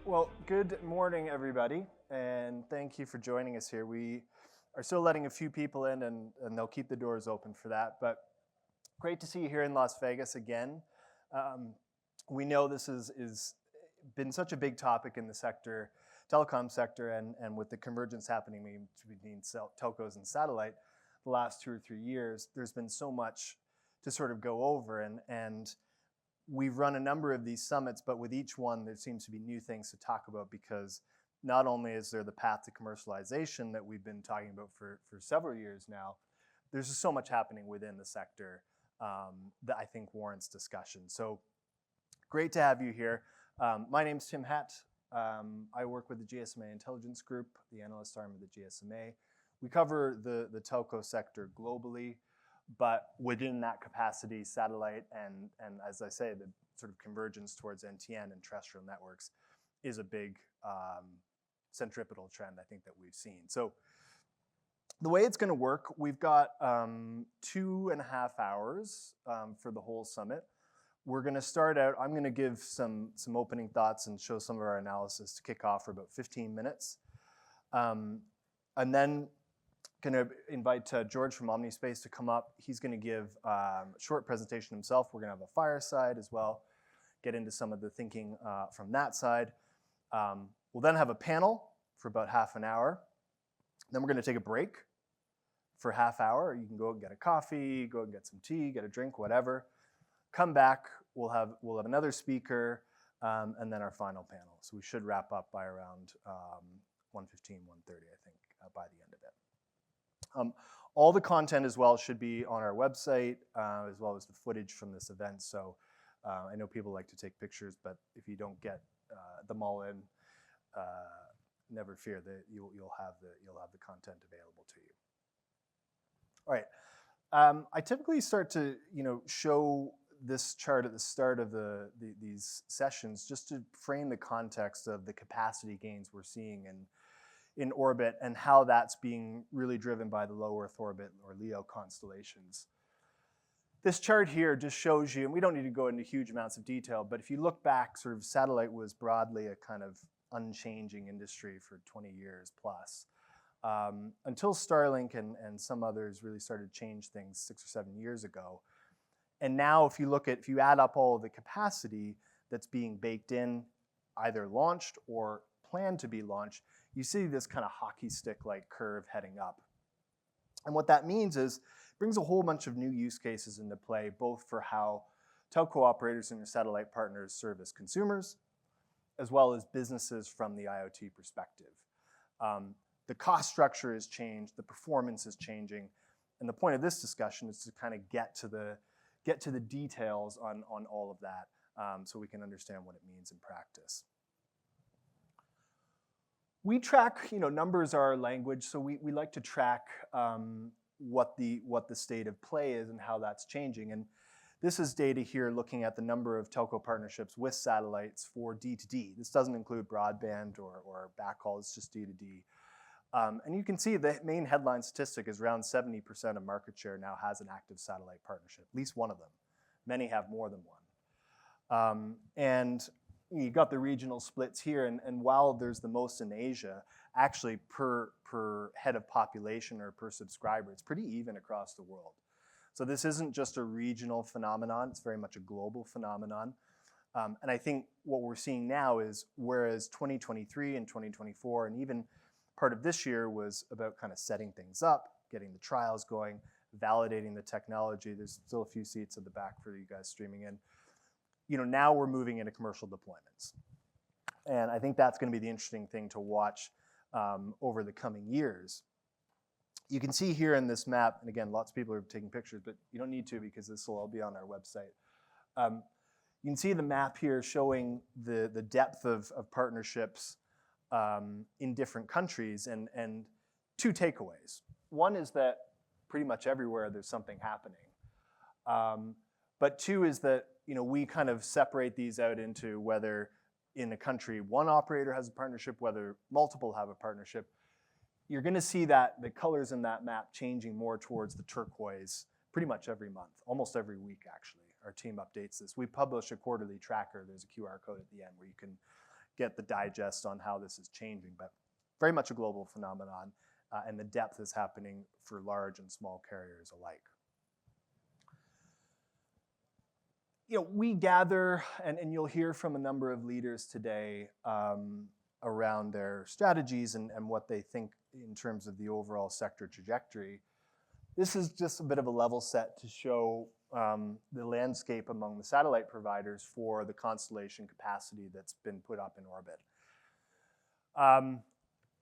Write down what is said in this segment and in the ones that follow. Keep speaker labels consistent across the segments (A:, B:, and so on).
A: Well, good morning, everybody, and thank you for joining us here. We are still letting a few people in, and they'll keep the doors open for that, but great to see you here in Las Vegas again. We know this is been such a big topic in the sector, telecom sector, and with the convergence happening between telcos and satellite the last 2 or 3 years, there's been so much to sort of go over, and we've run a number of these summits, but with each one, there seems to be new things to talk about because not only is there the path to commercialization that we've been talking about for several years now, there's just so much happening within the sector that I think warrants discussion. So great to have you here. My name's Tim Hatt. I work with the GSMA Intelligence Group, the analyst arm of the GSMA. We cover the telco sector globally, but within that capacity, satellite and as I say, the sort of convergence towards NTN and terrestrial networks is a big centripetal trend I think that we've seen. So the way it's going to work, we've got 2.5 hours for the whole summit. We're going to start out, I'm going to give some opening thoughts and show some of our analysis to kick off for about 15 minutes. And then going to invite George from Omnispace to come up. He's going to give a short presentation himself. We're going to have a fireside as well, get into some of the thinking from that side. We'll then have a panel for about half an hour. Then we're going to take a break for half hour. You can go and get a coffee, go and get some tea, get a drink, whatever. Come back, we'll have another speaker, and then our final panel. So we should wrap up by around 1:15, 1:30, I think, by the end of it. All the content as well should be on our website, as well as the footage from this event. So I know people like to take pictures, but if you don't get them all in, never fear that you'll have the content available to you. All right, I typically start to show this chart at the start of these sessions just to frame the context of the capacity gains we're seeing in orbit and how that's being really driven by the low Earth orbit or LEO constellations. This chart here just shows you, and we don't need to go into huge amounts of detail, but if you look back, sort of satellite was broadly a kind of unchanging industry for 20 years plus. Until Starlink and some others really started to change things 6 or 7 years ago. And now if you add up all of the capacity that's being baked in, either launched or planned to be launched, you see this kind of hockey stick-like curve heading up. And what that means is it brings a whole bunch of new use cases into play, both for how telco operators and their satellite partners serve as consumers, as well as businesses from the IoT perspective. The cost structure has changed, the performance is changing, and the point of this discussion is to kind of get to the details on all of that so we can understand what it means in practice. We track, numbers are our language, so we like to track what the state of play is and how that's changing. And this is data here looking at the number of telco partnerships with satellites for D2D. This doesn't include broadband or backhaul, it's just D2D. And you can see the main headline statistic is around 70% of market share now has an active satellite partnership, at least one of them. Many have more than one. And you got the regional splits here, and while there's the most in Asia, actually per head of population or per subscriber, it's pretty even across the world. So this isn't just a regional phenomenon, it's very much a global phenomenon. And I think what we're seeing now is, whereas 2023 and 2024, and even part of this year was about kind of setting things up, getting the trials going, validating the technology. There's still a few seats at the back for you guys streaming in. Now we're moving into commercial deployments. And I think that's going to be the interesting thing to watch over the coming years. You can see here in this map, and again, lots of people are taking pictures, but you don't need to because this will all be on our website. You can see the map here showing the depth of partnerships in different countries, and two takeaways. One is that pretty much everywhere there's something happening. But two is that we kind of separate these out into whether in a country one operator has a partnership, whether multiple have a partnership. You're going to see that the colors in that map changing more towards the turquoise pretty much every month, almost every week actually. Our team updates this. We publish a quarterly tracker. There's a QR code at the end where you can get the digest on how this is changing, but very much a global phenomenon, and the depth is happening for large and small carriers alike. We gather, and you'll hear from a number of leaders today around their strategies and what they think in terms of the overall sector trajectory. This is just a bit of a level set to show the landscape among the satellite providers for the constellation capacity that's been put up in orbit.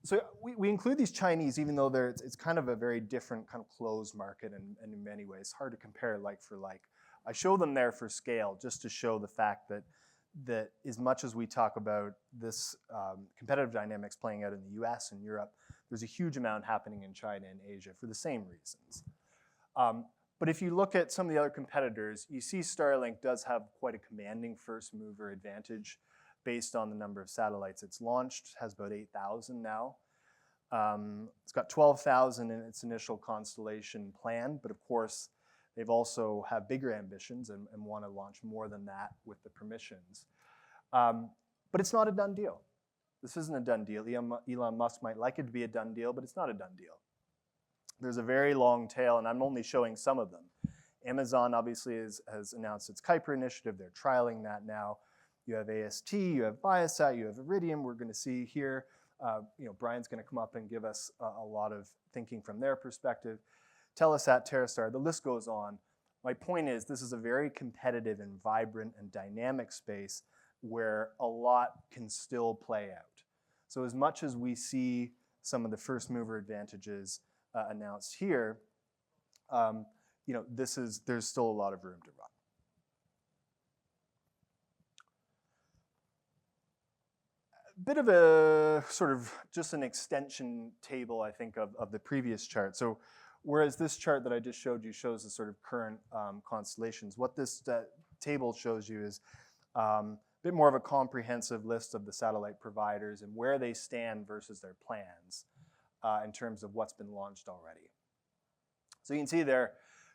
A: So we include these Chinese, even though it's kind of a very different kind of closed market, and in many ways hard to compare like for like. I show them there for scale, just to show the fact that as much as we talk about this competitive dynamics playing out in the US and Europe, there's a huge amount happening in China and Asia for the same reasons. But if you look at some of the other competitors, you see Starlink does have quite a commanding first mover advantage based on the number of satellites it's launched, has about 8,000 now. It's got 12,000 in its initial constellation plan, but of course, they've also have bigger ambitions and want to launch more than that with the permissions. But it's not a done deal. This isn't a done deal. Elon Musk might like it to be a done deal, but it's not a done deal. There's a very long tail, and I'm only showing some of them. Amazon obviously has announced its Kuiper initiative. They're trialing that now. You have AST, you have Viasat, you have Iridium. We're going to see here. Brian's going to come up and give us a lot of thinking from their perspective. Telesat, TerreStar, the list goes on. My point is this is a very competitive and vibrant and dynamic space where a lot can still play out. So as much as we see some of the first mover advantages announced here, there's still a lot of room to run. Bit of a sort of just an extension table, I think, of the previous chart. So whereas this chart that I just showed you shows the sort of current constellations, what this table shows you is a bit more of a comprehensive list of the satellite providers and where they stand versus their plans in terms of what's been launched already. So you can see there,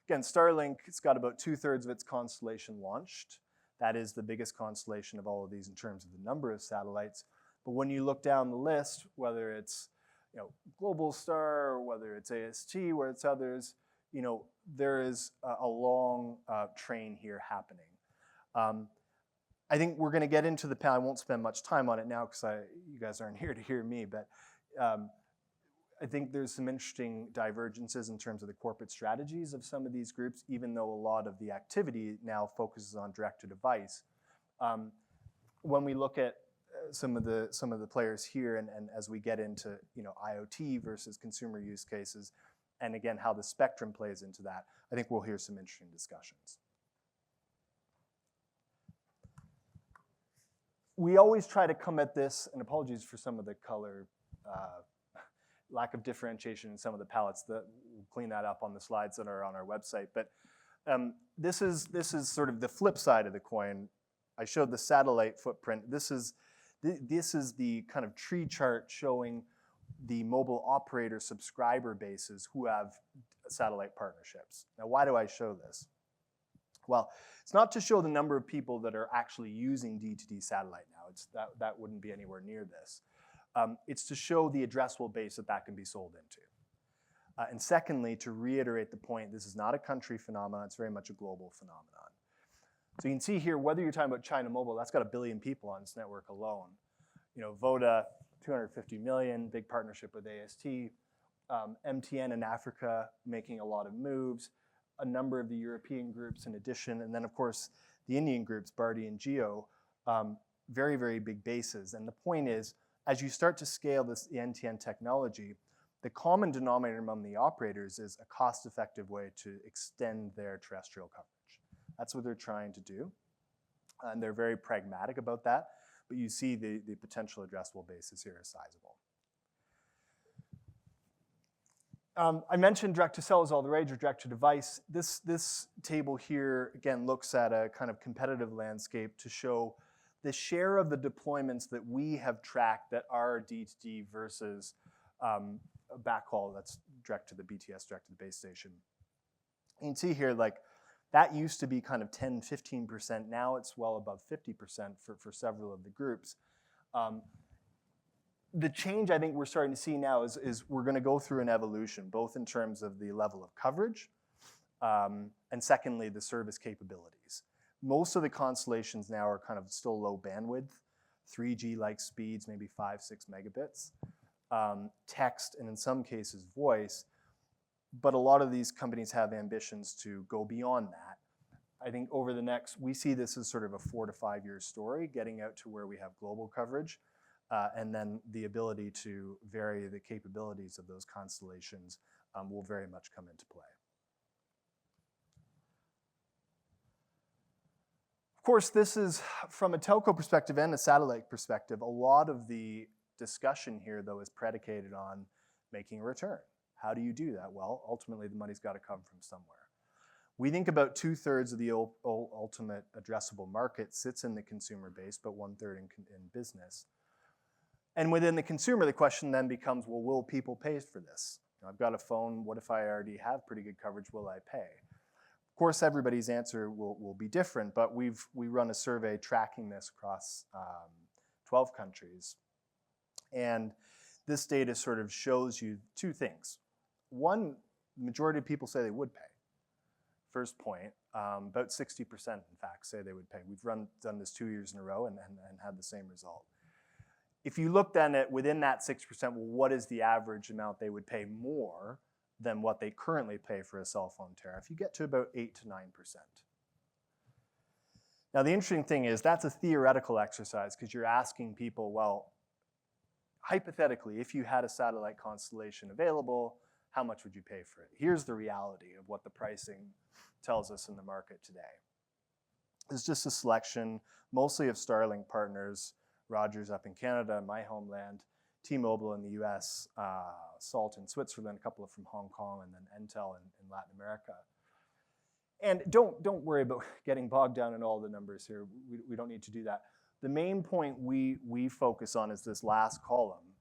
A: again, Starlink, it's got about 2/3 of its constellation launched. That is the biggest constellation of all of these in terms of the number of satellites. But when you look down the list, whether it's Globalstar, or whether it's AST, where it's others, there is a long train here happening. I think we're going to get into the panel. I won't spend much time on it now because you guys aren't here to hear me, but I think there's some interesting divergences in terms of the corporate strategies of some of these groups, even though a lot of the activity now focuses on direct-to-device. When we look at some of the players here, and as we get into IoT versus consumer use cases, and again how the spectrum plays into that, I think we'll hear some interesting discussions. We always try to come at this, and apologies for some of the color lack of differentiation in some of the palettes. We'll clean that up on the slides that are on our website. But this is sort of the flip side of the coin. I showed the satellite footprint. This is the kind of tree chart showing the mobile operator subscriber bases who have satellite partnerships. Now, why do I show this? Well, it's not to show the number of people that are actually using D2D satellite now. That wouldn't be anywhere near this. It's to show the addressable base that can be sold into. And secondly, to reiterate the point, this is not a country phenomenon. It's very much a global phenomenon. So you can see here, whether you're talking about China Mobile, that's got 1 billion people on its network alone. Voda, 250 million, big partnership with AST. MTN in Africa making a lot of moves. A number of the European groups in addition. And then, of course, the Indian groups, Bharti and Jio, very, very big bases. And the point is, as you start to scale the NTN technology, the common denominator among the operators is a cost-effective way to extend their terrestrial coverage. That's what they're trying to do. And they're very pragmatic about that. But you see the potential addressable bases here are sizable. I mentioned direct-to-cell is all the rage, or direct-to-device. This table here, again, looks at a kind of competitive landscape to show the share of the deployments that we have tracked that are D2D versus a backhaul that's direct to the BTS, direct to the base station. You can see here, that used to be kind of 10, 15%. Now it's well above 50% for several of the groups. The change I think we're starting to see now is we're going to go through an evolution, both in terms of the level of coverage, and secondly, the service capabilities. Most of the constellations now are kind of still low bandwidth, 3G-like speeds, maybe 5-6 megabits, text, and in some cases voice, but a lot of these companies have ambitions to go beyond that. I think over the next, we see this as sort of a 4 to 5 year story, getting out to where we have global coverage, and then the ability to vary the capabilities of those constellations will very much come into play. Of course, this is, from a telco perspective and a satellite perspective, a lot of the discussion here, though, is predicated on making a return. How do you do that? Well, ultimately, the money's got to come from somewhere. We think about 2/3 of the ultimate addressable market sits in the consumer base, but 1/3 in business. And within the consumer, the question then becomes, well, will people pay for this? I've got a phone. What if I already have pretty good coverage? Will I pay? Of course, everybody's answer will be different, but we run a survey tracking this across 12 countries. And this data sort of shows you two things. One, the majority of people say they would pay. First point, about 60% in fact say they would pay. We've done this 2 years in a row and had the same result. If you look then at within that 6%, well, what is the average amount they would pay more than what they currently pay for a cell phone tariff? You get to about 8 to 9%. Now the interesting thing is that's a theoretical exercise because you're asking people, well, hypothetically, if you had a satellite constellation available, how much would you pay for it? Here's the reality of what the pricing tells us in the market today. It's just a selection, mostly of Starlink partners, Rogers up in Canada, my homeland, T-Mobile in the US, Salt in Switzerland, a couple from Hong Kong, and then Intel in Latin America. And don't worry about getting bogged down in all the numbers here. We don't need to do that. The main point we focus on is this last column,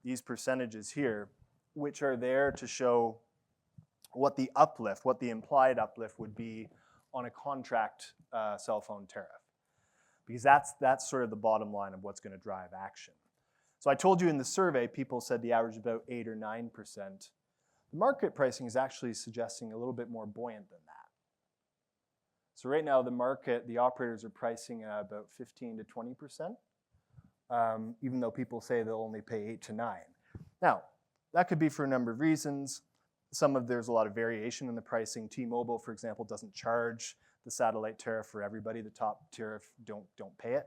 A: these percentages here, which are there to show what the uplift, what the implied uplift would be on a contract cell phone tariff. Because that's sort of the bottom line of what's going to drive action. So I told you in the survey, people said the average about 8 or 9%. The market pricing is actually suggesting a little bit more buoyant than that. So right now, the market, the operators are pricing at about 15 to 20%, even though people say they'll only pay 8 to 9. Now, that could be for a number of reasons. There's a lot of variation in the pricing. T-Mobile, for example, doesn't charge the satellite tariff for everybody. The top tariff don't pay it.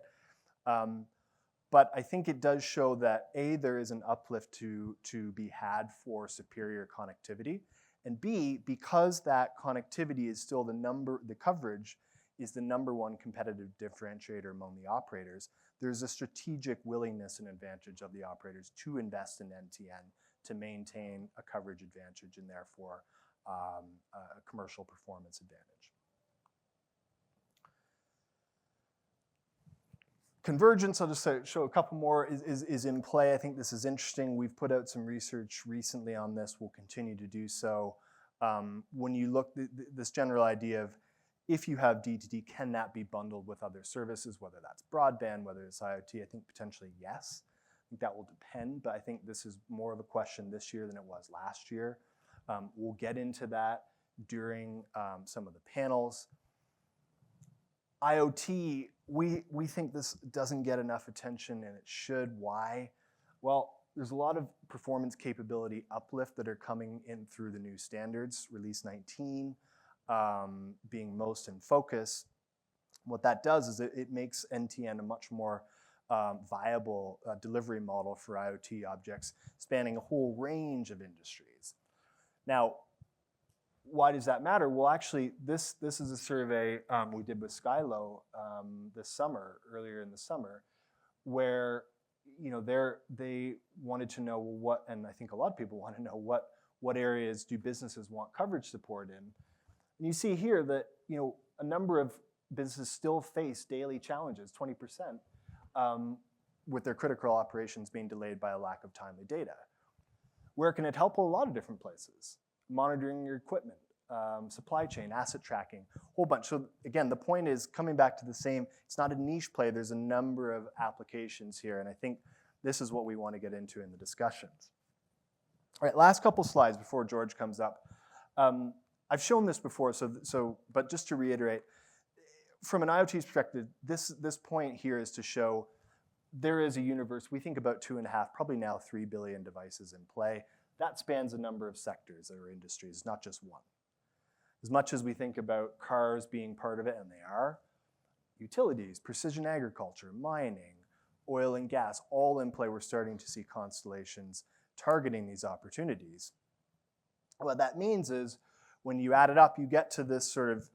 A: But I think it does show that A, there is an uplift to be had for superior connectivity, and B, because that connectivity is still the coverage is the #1 competitive differentiator among the operators, there's a strategic willingness and advantage of the operators to invest in NTN to maintain a coverage advantage and therefore a commercial performance advantage. Convergence, I'll just show a couple more, is in play. I think this is interesting. We've put out some research recently on this. We'll continue to do so. When you look, this general idea of if you have D2D, can that be bundled with other services, whether that's broadband, whether it's IoT? I think potentially yes. I think that will depend, but I think this is more of a question this year than it was last year. We'll get into that during some of the panels. IoT, we think this doesn't get enough attention and it should. Why? Well, there's a lot of performance capability uplift that are coming in through the new standards, Release 19 being most in focus. What that does is it makes NTN a much more viable delivery model for IoT objects spanning a whole range of industries. Now, why does that matter? Well, actually, this is a survey we did with Skylo earlier in the summer, where they wanted to know what, and I think a lot of people want to know what areas do businesses want coverage support in. And you see here that a number of businesses still face daily challenges, 20%, with their critical operations being delayed by a lack of timely data. Where can it help? A lot of different places. Monitoring your equipment, supply chain, asset tracking, whole bunch. So again, the point is coming back to the same, it's not a niche play, there's a number of applications here, and I think this is what we want to get into in the discussions. All right, last couple slides before George comes up. I've shown this before, but just to reiterate, from an IoT perspective, this point here is to show there is a universe, we think about 2.5, probably now 3 billion devices in play. That spans a number of sectors or industries, not just one. As much as we think about cars being part of it, and they are, utilities, precision agriculture, mining, oil and gas, all in play. We're starting to see constellations targeting these opportunities. What that means is when you add it up, you get to this sort of,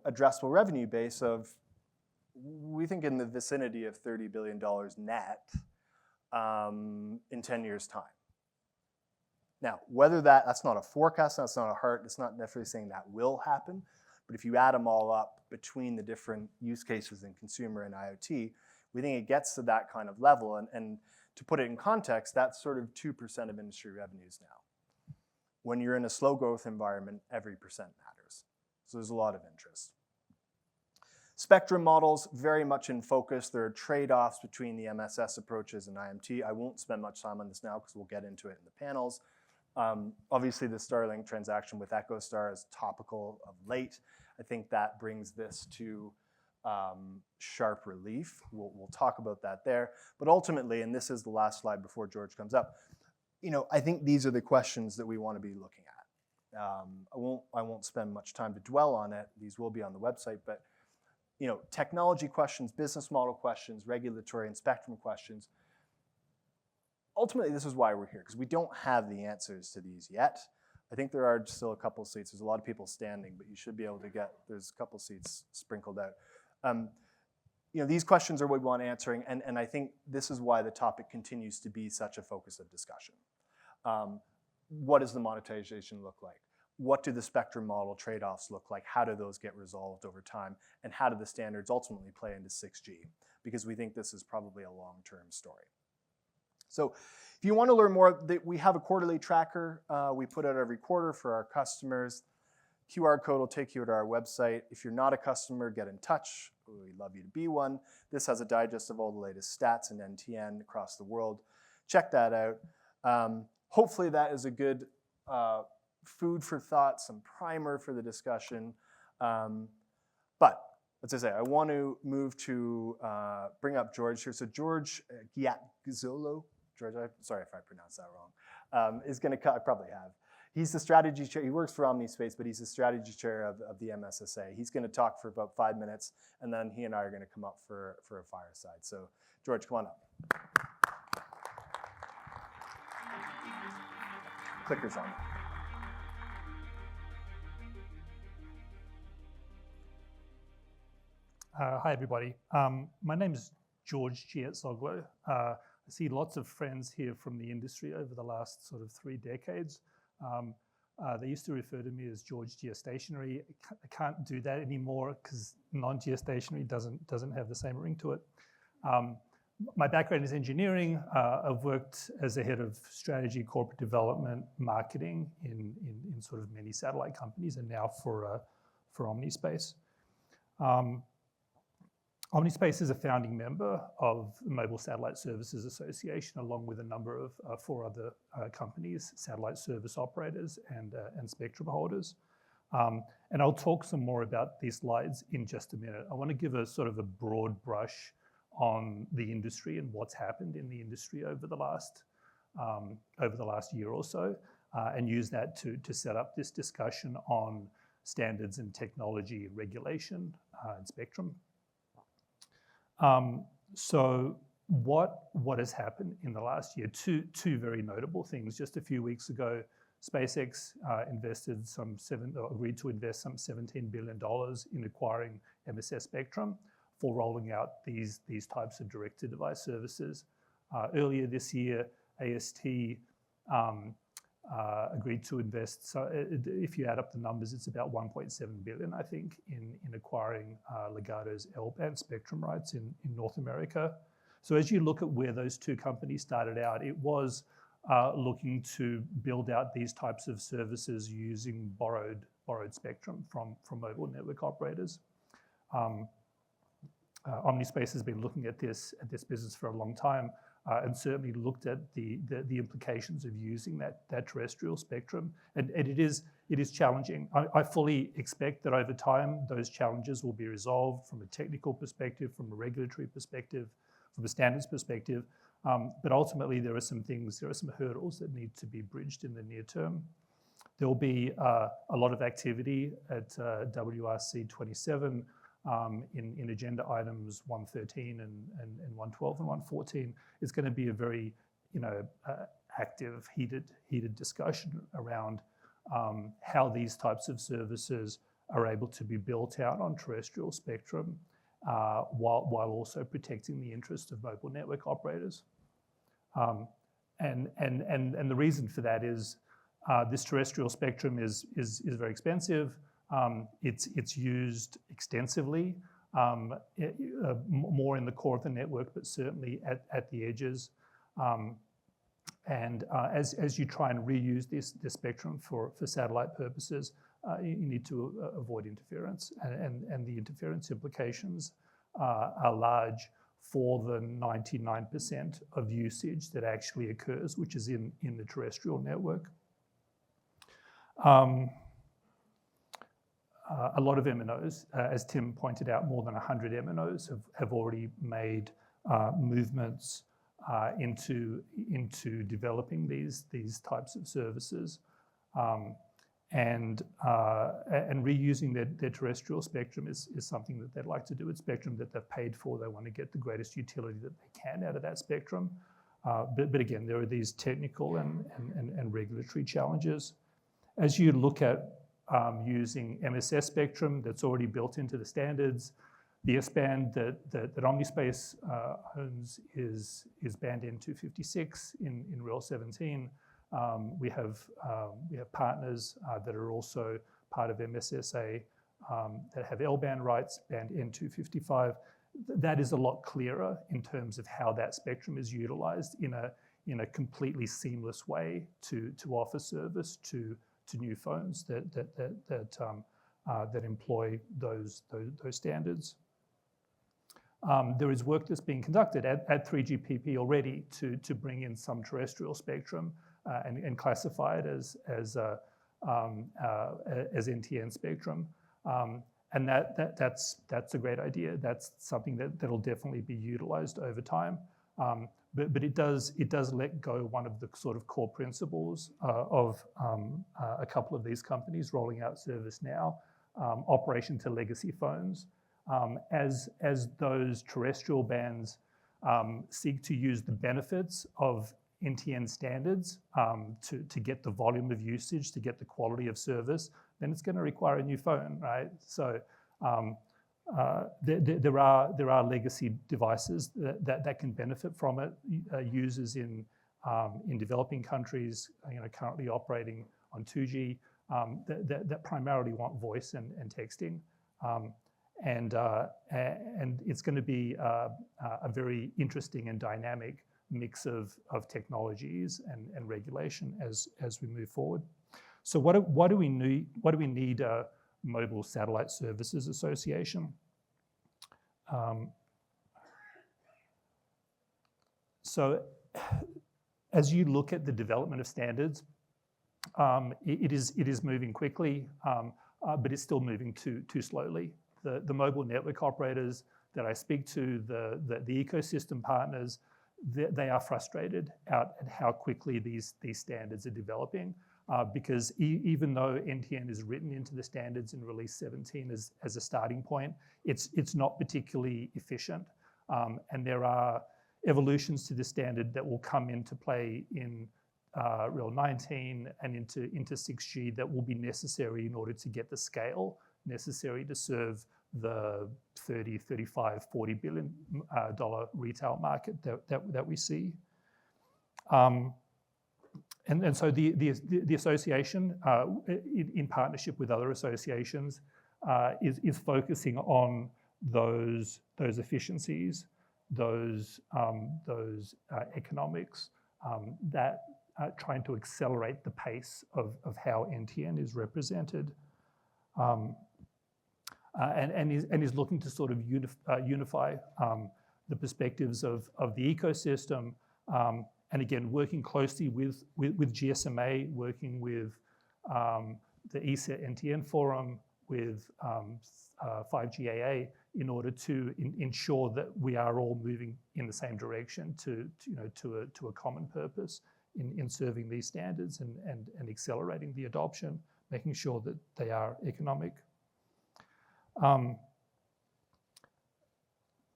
A: addressable revenue base of, we think in the vicinity of $30 billion net in 10 years' time. Now, whether that's not a forecast, that's not a hard, it's not necessarily saying that will happen, but if you add them all up between the different use cases in consumer and IoT, we think it gets to that kind of level. And to put it in context, that's sort of 2% of industry revenues now. When you're in a slow growth environment, every percent matters. So there's a lot of interest. Spectrum models, very much in focus. There are trade-offs between the MSS approaches and IMT. I won't spend much time on this now because we'll get into it in the panels. Obviously, the Starlink transaction with EchoStar is topical of late. I think that brings this to sharp relief. We'll talk about that there. But ultimately, and this is the last slide before George comes up, I think these are the questions that we want to be looking at. I won't spend much time to dwell on it. These will be on the website, but technology questions, business model questions, regulatory and spectrum questions. Ultimately, this is why we're here, because we don't have the answers to these yet. I think there are still a couple seats. There's a lot of people standing, but you should be able to there's a couple seats sprinkled out. These questions are what we want answering, and I think this is why the topic continues to be such a focus of discussion. What does the monetization look like? What do the spectrum model trade-offs look like? How do those get resolved over time? And how do the standards ultimately play into 6G? Because we think this is probably a long-term story. So if you want to learn more, we have a quarterly tracker we put out every quarter for our customers. QR code will take you to our website. If you're not a customer, get in touch. We'd love you to be one. This has a digest of all the latest stats in NTN across the world. Check that out. Hopefully that is a good food for thought, some primer for the discussion. But as I say, I want to move to bring up George here. So George Giazzolo, George, sorry if I pronounced that wrong, is going to, I probably have. He's the strategy chair. He works for Omnispace, but he's the strategy chair of the MSSA. He's going to talk for about 5 minutes, and then he and I are going to come up for a fireside. So George, come on up. Clicker's on.
B: Hi, everybody. My name is George Giazzolo. I see lots of friends here from the industry over the last sort of 3 decades. They used to refer to me as George Geostationary. I can't do that anymore because non-geostationary doesn't have the same ring to it. My background is engineering. I've worked as a head of strategy, corporate development, marketing in sort of many satellite companies, and now for Omnispace. Omnispace is a founding member of the Mobile Satellite Services Association, along with a number of 4 other companies, satellite service operators and spectrum holders. And I'll talk some more about these slides in just a minute. I want to give a sort of a broad brush on the industry and what's happened in the industry over the last year or so, and use that to set up this discussion on standards and technology regulation and spectrum. So what has happened in the last year? Two very notable things. Just a few weeks ago, SpaceX agreed to invest some $17 billion in acquiring MSS spectrum for rolling out these types of direct-to-device services. Earlier this year, AST agreed to invest. So if you add up the numbers, it's about 1.7 billion, I think, in acquiring Ligato's L-band spectrum rights in North America. So as you look at where those 2 companies started out, it was looking to build out these types of services using borrowed borrowed spectrum from mobile network operators. Omnispace has been looking at this business for a long time, and certainly looked at the implications of using that terrestrial spectrum. And it is challenging. I fully expect that over time those challenges will be resolved from a technical perspective, from a regulatory perspective, from a standards perspective. But ultimately there are some hurdles that need to be bridged in the near term. There will be a lot of activity at WRC 27 in agenda items 113 and 112 and 114. It's going to be a very active, heated discussion around how these types of services are able to be built out on terrestrial spectrum while also protecting the interest of mobile network operators. And the reason for that is this terrestrial spectrum is very expensive. It's used extensively, more in the core of the network, but certainly at the edges. As you try and reuse this spectrum for satellite purposes, you need to avoid interference, and the interference implications are large for the 99% of usage that actually occurs, which is in the terrestrial network. A lot of MNOs, as Tim pointed out, more than 100 MNOs have already made movements into developing these types of services, and reusing their terrestrial spectrum is something that they'd like to do. It's spectrum that they've paid for. They want to get the greatest utility that they can out of that spectrum. But again, there are these technical and regulatory challenges. As you look at using MSS spectrum that's already built into the standards, the S-band that Omnispace owns is band N256 in RIL 17. We have partners that are also part of MSSA that have L-band rights, band N255. That is a lot clearer in terms of how that spectrum is utilized in a completely seamless way to offer service to new phones that employ those standards. There is work that's being conducted at 3GPP already to bring in some terrestrial spectrum and classify it as NTN spectrum, and that's a great idea. That's something that'll definitely be utilized over time. But it does let go one of the sort of core principles of a couple of these companies rolling out service now, operation to legacy phones. As those terrestrial bands seek to use the benefits of NTN standards to get the volume of usage, to get the quality of service, then it's going to require a new phone, right? So there are legacy devices that can benefit from it. Users in developing countries, currently operating on 2G, that primarily want voice and texting. And it's going to be a very interesting and dynamic mix of technologies and regulation as we move forward. So what do we need? What do we need a Mobile Satellite Services Association? So as you look at the development of standards, it is moving quickly, but it's still moving too slowly. The mobile network operators that I speak to, the ecosystem partners, they are frustrated at how quickly these standards are developing, because even though NTN is written into the standards in Release 17 as a starting point, it's not particularly efficient, and there are evolutions to the standard that will come into play in RIL 19 and into 6G that will be necessary in order to get the scale necessary to serve the $30, $35, $40 billion retail market that we see. And so the association, in partnership with other associations, is focusing on those efficiencies, those economics, that trying to accelerate the pace of how NTN is represented. and is looking to sort of unify the perspectives of the ecosystem, and again, working closely with GSMA, working with the ESA NTN Forum, with 5GAA, in order to ensure that we are all moving in the same direction to a common purpose in serving these standards and accelerating the adoption, making sure that they are economic.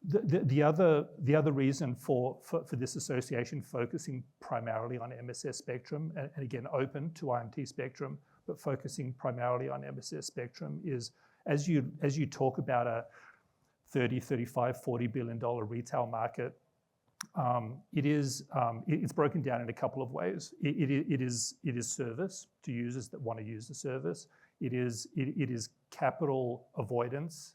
B: The other reason for this association focusing primarily on MSS spectrum, and again open to IMT spectrum, but focusing primarily on MSS spectrum, is as you talk about a $30, $35, $40 billion retail market, it's broken down in a couple of ways. It is service to users that want to use the service. It is capital avoidance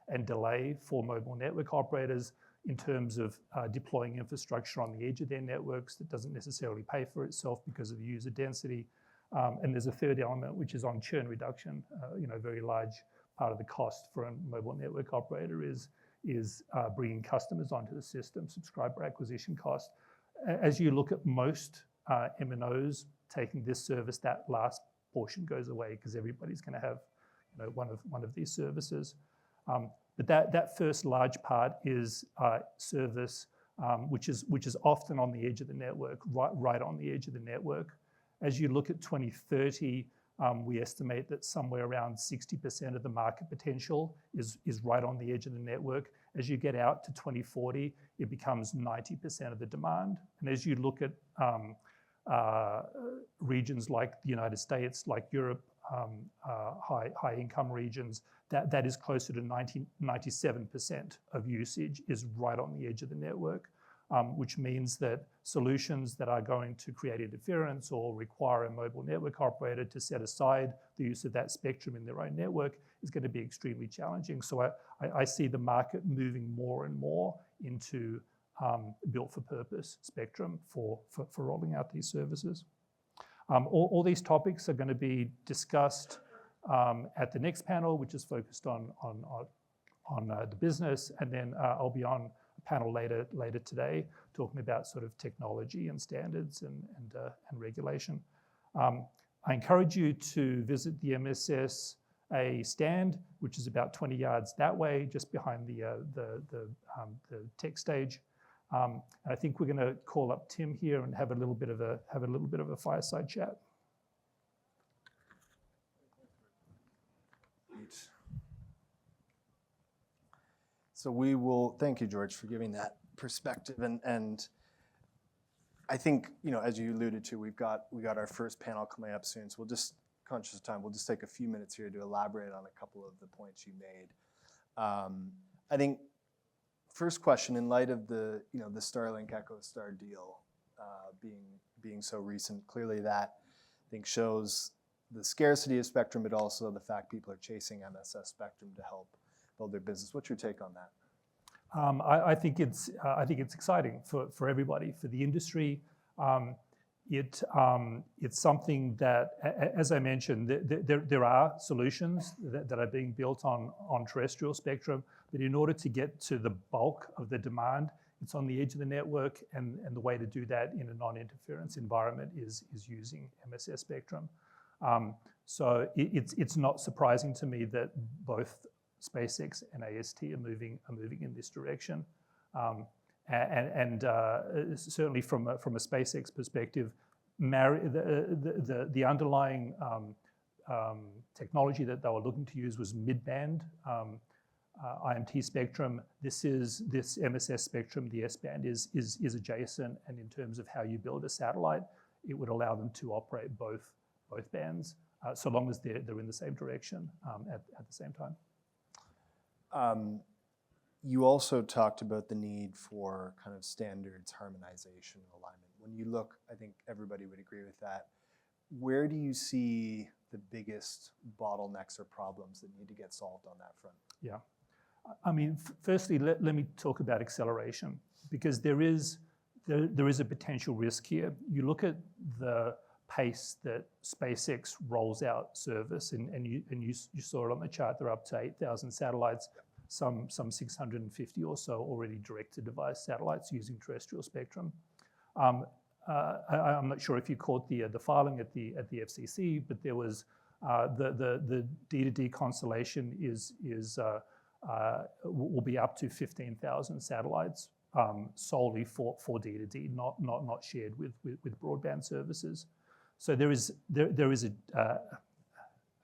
B: and delay for mobile network operators in terms of deploying infrastructure on the edge of their networks that doesn't necessarily pay for itself because of the user density. And there's a third element, which is on churn reduction. A very large part of the cost for a mobile network operator is bringing customers onto the system, subscriber acquisition cost. As you look at most MNOs taking this service, that last portion goes away because everybody's going to have one of these services. But that first large part is service, which is often on the edge of the network, right on the edge of the network. As you look at 2030, we estimate that somewhere around 60% of the market potential is right on the edge of the network. As you get out to 2040, it becomes 90% of the demand. And as you look at regions like the United States, like Europe, high income regions, that is closer to 97% of usage is right on the edge of the network, which means that solutions that are going to create interference or require a mobile network operator to set aside the use of that spectrum in their own network is going to be extremely challenging. So I see the market moving more and more into built-for-purpose spectrum for rolling out these services. All these topics are going to be discussed at the next panel, which is focused on the business, and then I'll be on a panel later today talking about sort of technology and standards and regulation. I encourage you to visit the MSSA stand, which is about 20 yards that way, just behind the tech stage. And I think we're going to call up Tim here and have a little bit of a fireside chat.
A: So we will thank you, George, for giving that perspective. And I think, as you alluded to, we got our first panel coming up soon. So we'll just, conscious of time, we'll just take a few minutes here to elaborate on a couple of the points you made. I think first question, in light of the Starlink EchoStar deal being so recent, clearly that I think shows the scarcity of spectrum, but also the fact people are chasing MSS spectrum to help build their business. What's your take on that?
B: I think it's exciting for everybody, for the industry. It's something that, as I mentioned, there are solutions that are being built on terrestrial spectrum, but in order to get to the bulk of the demand, it's on the edge of the network, and the way to do that in a non-interference environment is using MSS spectrum. So it's not surprising to me that both SpaceX and AST are moving in this direction, and certainly from a SpaceX perspective, the underlying technology that they were looking to use was mid-band IMT spectrum. This MSS spectrum, the S-band, is adjacent, and in terms of how you build a satellite, it would allow them to operate both bands, so long as they're in the same direction at the same time.
A: You also talked about the need for kind of standards harmonization and alignment. When you look, I think everybody would agree with that. Where do you see the biggest bottlenecks or problems that need to get solved on that front?
B: Yeah, I mean, firstly, let me talk about acceleration, because there is a potential risk here. You look at the pace that SpaceX rolls out service, and you saw it on the chart, they're up to 8,000 satellites, some 650 or so already direct-to-device satellites using terrestrial spectrum. I'm not sure if you caught the filing at the FCC, but there was the D2D constellation will be up to 15,000 satellites solely for D2D, not shared with broadband services. So there is I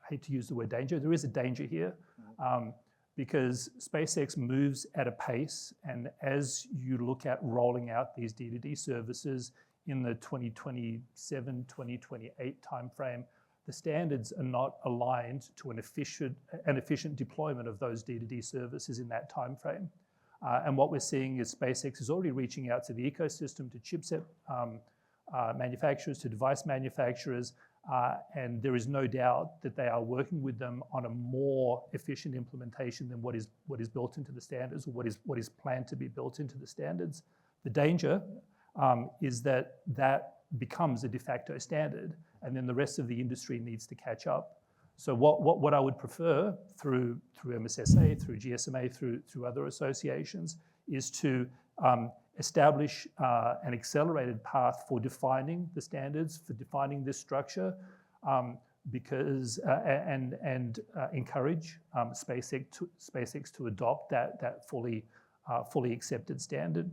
B: hate to use the word danger. There is a danger here. Because SpaceX moves at a pace, and as you look at rolling out these D2D services in the 2027, 2028 timeframe, the standards are not aligned to an efficient deployment of those D2D services in that timeframe. And what we're seeing is SpaceX is already reaching out to the ecosystem, to chipset manufacturers, to device manufacturers, and there is no doubt that they are working with them on a more efficient implementation than what is built into the standards, or what is planned to be built into the standards. The danger is that becomes a de facto standard, and then the rest of the industry needs to catch up. So what I would prefer through MSSA, through GSMA, through other associations, is to establish an accelerated path for defining the standards, for defining this structure, because and encourage SpaceX to adopt that fully accepted standard.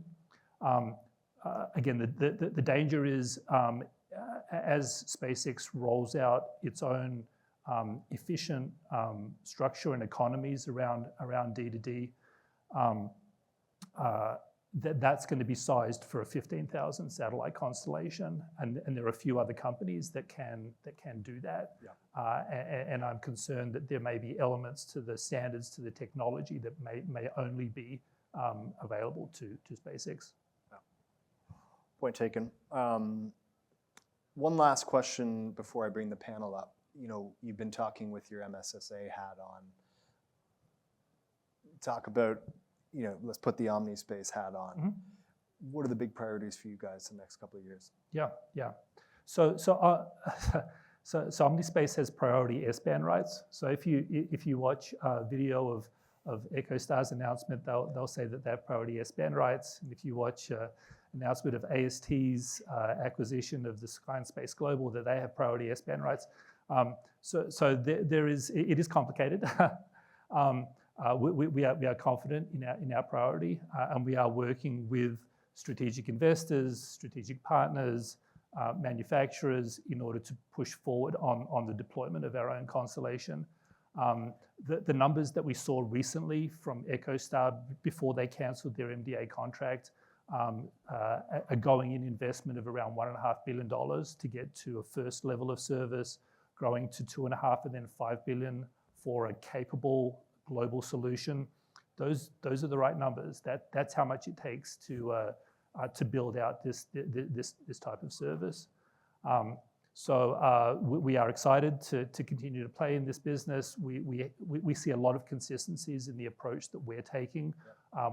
B: Again, the danger is as SpaceX rolls out its own efficient structure and economies around D2D. That's going to be sized for a 15,000 satellite constellation, and there are a few other companies that can do that. Yeah. And I'm concerned that there may be elements to the standards, to the technology that may only be available to SpaceX.
A: Yeah. Point taken. One last question before I bring the panel up. You know, you've been talking with your MSSA hat on. Talk about, you know, let's put the Omnispace hat on. Mm-hmm. What are the big priorities for you guys in the next couple of years? Yeah. So Omnispace has priority S-band rights. So if you watch a video of EchoStar's announcement, they'll say that they have priority S-band rights. And if you watch announcement of AST's acquisition of the Sky and Space Global, that they have priority S-band rights. So it is complicated. We are confident in our priority, and we are working with strategic investors, strategic partners, manufacturers in order to push forward on the deployment of our own constellation. The numbers that we saw recently from EchoStar before they cancelled their MDA contract, a going-in investment of around $1.5 billion to get to a first level of service, growing to $2.5 billion and then $5 billion for a capable global solution. Those are the right numbers. That's how much it takes to build out this type of service. So we are excited to continue to play in this business. We see a lot of consistencies in the approach that we're taking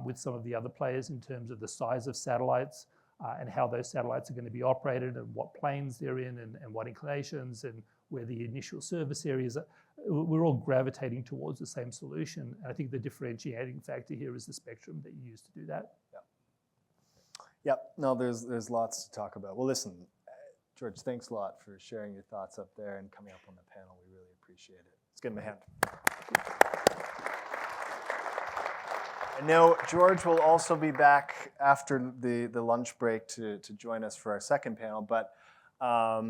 A: with some of the other players in terms of the size of satellites and how those satellites are going to be operated and what planes they're in and what inclinations and where the initial service areas are. We're all gravitating towards the same solution. And I think the differentiating factor here is the spectrum that you use to do that. Yep. No, there's lots to talk about. Well, listen, George, thanks a lot for sharing your thoughts up there and coming up on the panel. We really appreciate it. Let's give him a hand. I know George will also be back after the lunch break to join us for our second panel, but I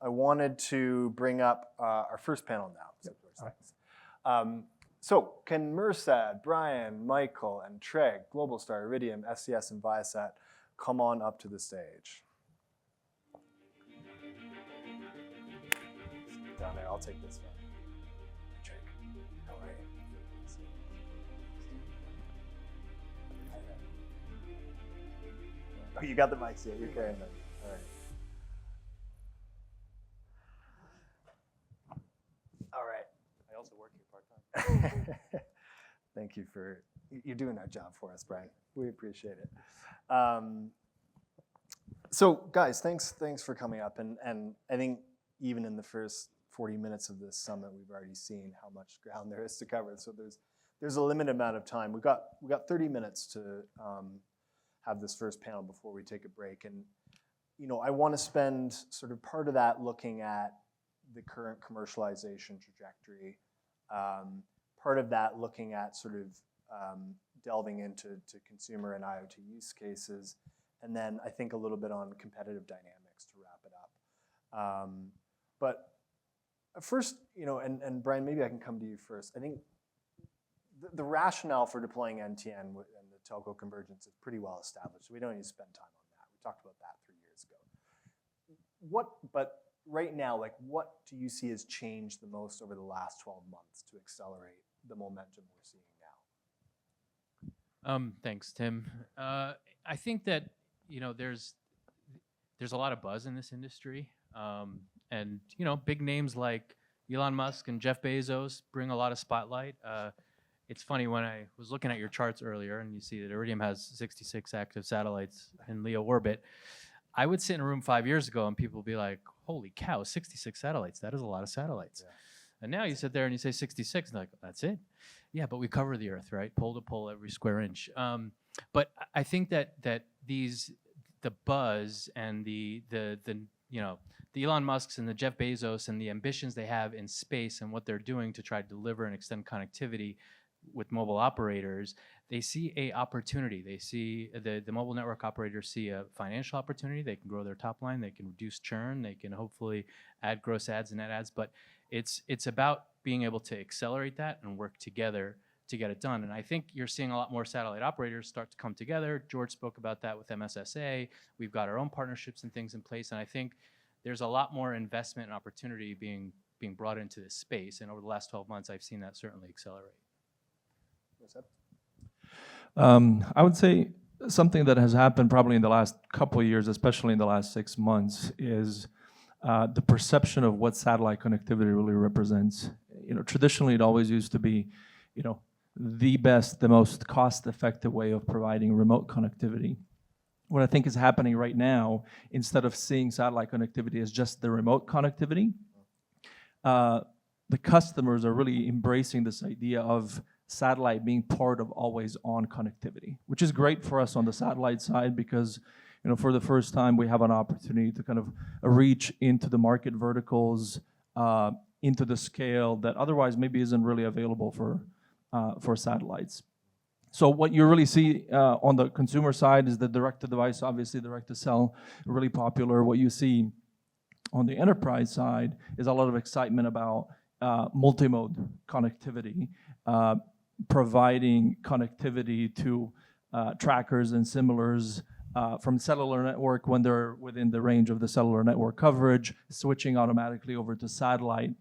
A: wanted to bring up our first panel now.
B: Yep.
A: So can Mirsad, Brian, Michael, and Treg, Globalstar, Iridium, SES, and Viasat come on up to the stage? Down there, I'll take this one. Treg, how are you? Oh, you got the mics, yeah, you're carrying them. All right.
C: I also work here part-time.
A: Thank you you're doing our job for us, Brian. We appreciate it. So guys, thanks for coming up. And I think even in the first 40 minutes of this summit, we've already seen how much ground there is to cover. So there's a limited amount of time. We got 30 minutes to have this first panel before we take a break. And I want to spend sort of part of that looking at the current commercialization trajectory. Part of that looking at sort of delving into consumer and IoT use cases, and then I think a little bit on competitive dynamics to wrap it up. But first, and Brian, maybe I can come to you first. I think the rationale for deploying NTN and the telco convergence is pretty well established. So we don't need to spend time on that. We talked about that 3 years ago. But right now, what do you see has changed the most over the last 12 months to accelerate the momentum we're seeing now?
C: Thanks, Tim. I think that there's a lot of buzz in this industry, and big names like Elon Musk and Jeff Bezos bring a lot of spotlight. It's funny, when I was looking at your charts earlier, and you see that Iridium has 66 active satellites in LEO orbit. I would sit in a room 5 years ago, and people would be like, "Holy cow, 66 satellites! That is a lot of satellites." Yeah. And now you sit there and you say 66, and like, that's it. Yeah, but we cover the Earth, right? Pole to pole, every square inch. But I think that the buzz and the Elon Musks and the Jeff Bezos and the ambitions they have in space and what they're doing to try to deliver and extend connectivity with mobile operators, they see a opportunity. They see the mobile network operators see a financial opportunity. They can grow their top line. They can reduce churn. They can hopefully add gross adds and net adds. But it's about being able to accelerate that and work together to get it done. And I think you're seeing a lot more satellite operators start to come together. George spoke about that with MSSA. We've got our own partnerships and things in place. And I think there's a lot more investment and opportunity being brought into this space. And over the last 12 months, I've seen that certainly accelerate.
D: I would say something that has happened probably in the last couple of years, especially in the last 6 months, is the perception of what satellite connectivity really represents. Traditionally, it always used to be, the best, the most cost-effective way of providing remote connectivity. What I think is happening right now, instead of seeing satellite connectivity as just the remote connectivity, the customers are really embracing this idea of satellite being part of always-on connectivity, which is great for us on the satellite side because, for the first time, we have an opportunity to kind of reach into the market verticals, into the scale that otherwise maybe isn't really available for satellites. So what you really see on the consumer side is the direct-to-device, obviously direct-to-cell, really popular. What you see on the enterprise side is a lot of excitement about multimode connectivity, providing connectivity to trackers and similars from cellular network when they're within the range of the cellular network coverage, switching automatically over to satellite.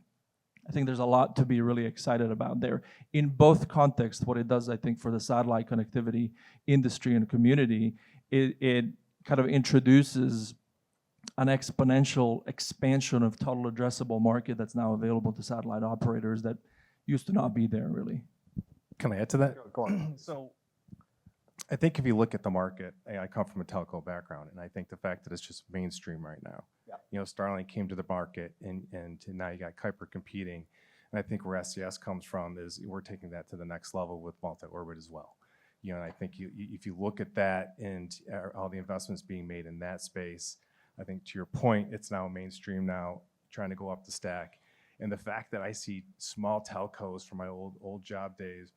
D: I think there's a lot to be really excited about there. In both contexts, what it does, I think, for the satellite connectivity industry and community, it kind of introduces an exponential expansion of total addressable market that's now available to satellite operators that used to not be there, really.
E: Can I add to that?
A: Go on.
E: So I think if you look at the market, I come from a telco background, and I think the fact that it's just mainstream right now. Yeah. Starlink came to the market, and now you got Kuiper competing. And I think where SES comes from is we're taking that to the next level with multi-orbit as well. And I think if you look at that and all the investments being made in that space, I think to your point, it's now mainstream now, trying to go up the stack. And the fact that I see small telcos from my old job days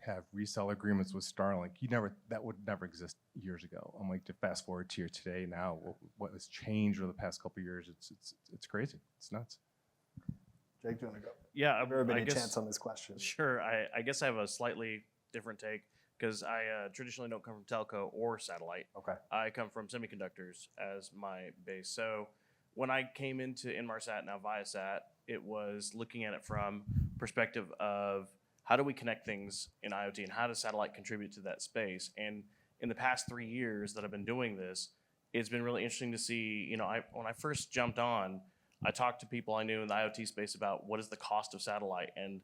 E: have resell agreements with Starlink, that would never exist years ago. I'm like, to fast forward to today now, what has changed over the past couple of years? It's crazy. It's nuts.
A: Jake, do you want to go?
F: Yeah,
A: Give everybody a chance on this question.
F: Sure. I guess I have a slightly different take because I traditionally don't come from telco or satellite.
A: Okay.
F: I come from semiconductors as my base. So when I came into Inmarsat, now Viasat, it was looking at it from perspective of how do we connect things in IoT and how does satellite contribute to that space? And in the past 3 years that I've been doing this, it's been really interesting to see, when I first jumped on, I talked to people I knew in the IoT space about what is the cost of satellite. And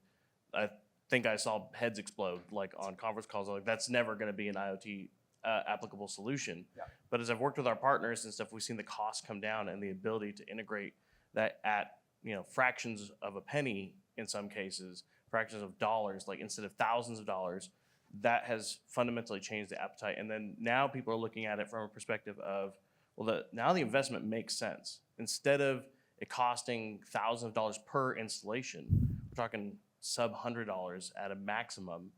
F: I think I saw heads explode on conference calls. Like, that's never going to be an IoT applicable solution. Yeah. But as I've worked with our partners and stuff, we've seen the cost come down and the ability to integrate that at fractions of a penny in some cases, fractions of dollars, like instead of thousands of dollars, that has fundamentally changed the appetite. And then now people are looking at it from a perspective of, well, now the investment makes sense. Instead of it costing thousands of dollars per installation, we're talking sub $100 at a maximum.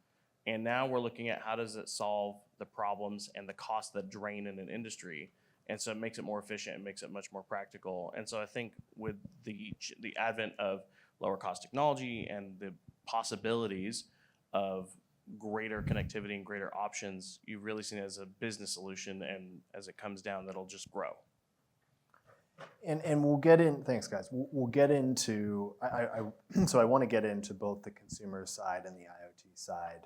F: And now we're looking at how does it solve the problems and the costs that drain in an industry. And so it makes it more efficient and makes it much more practical. And so I think with the advent of lower cost technology and the possibilities of greater connectivity and greater options, you've really seen it as a business solution, and as it comes down, that'll just grow.
A: And we'll get in, thanks guys, we'll get into, so I want to get into both the consumer side and the IoT side.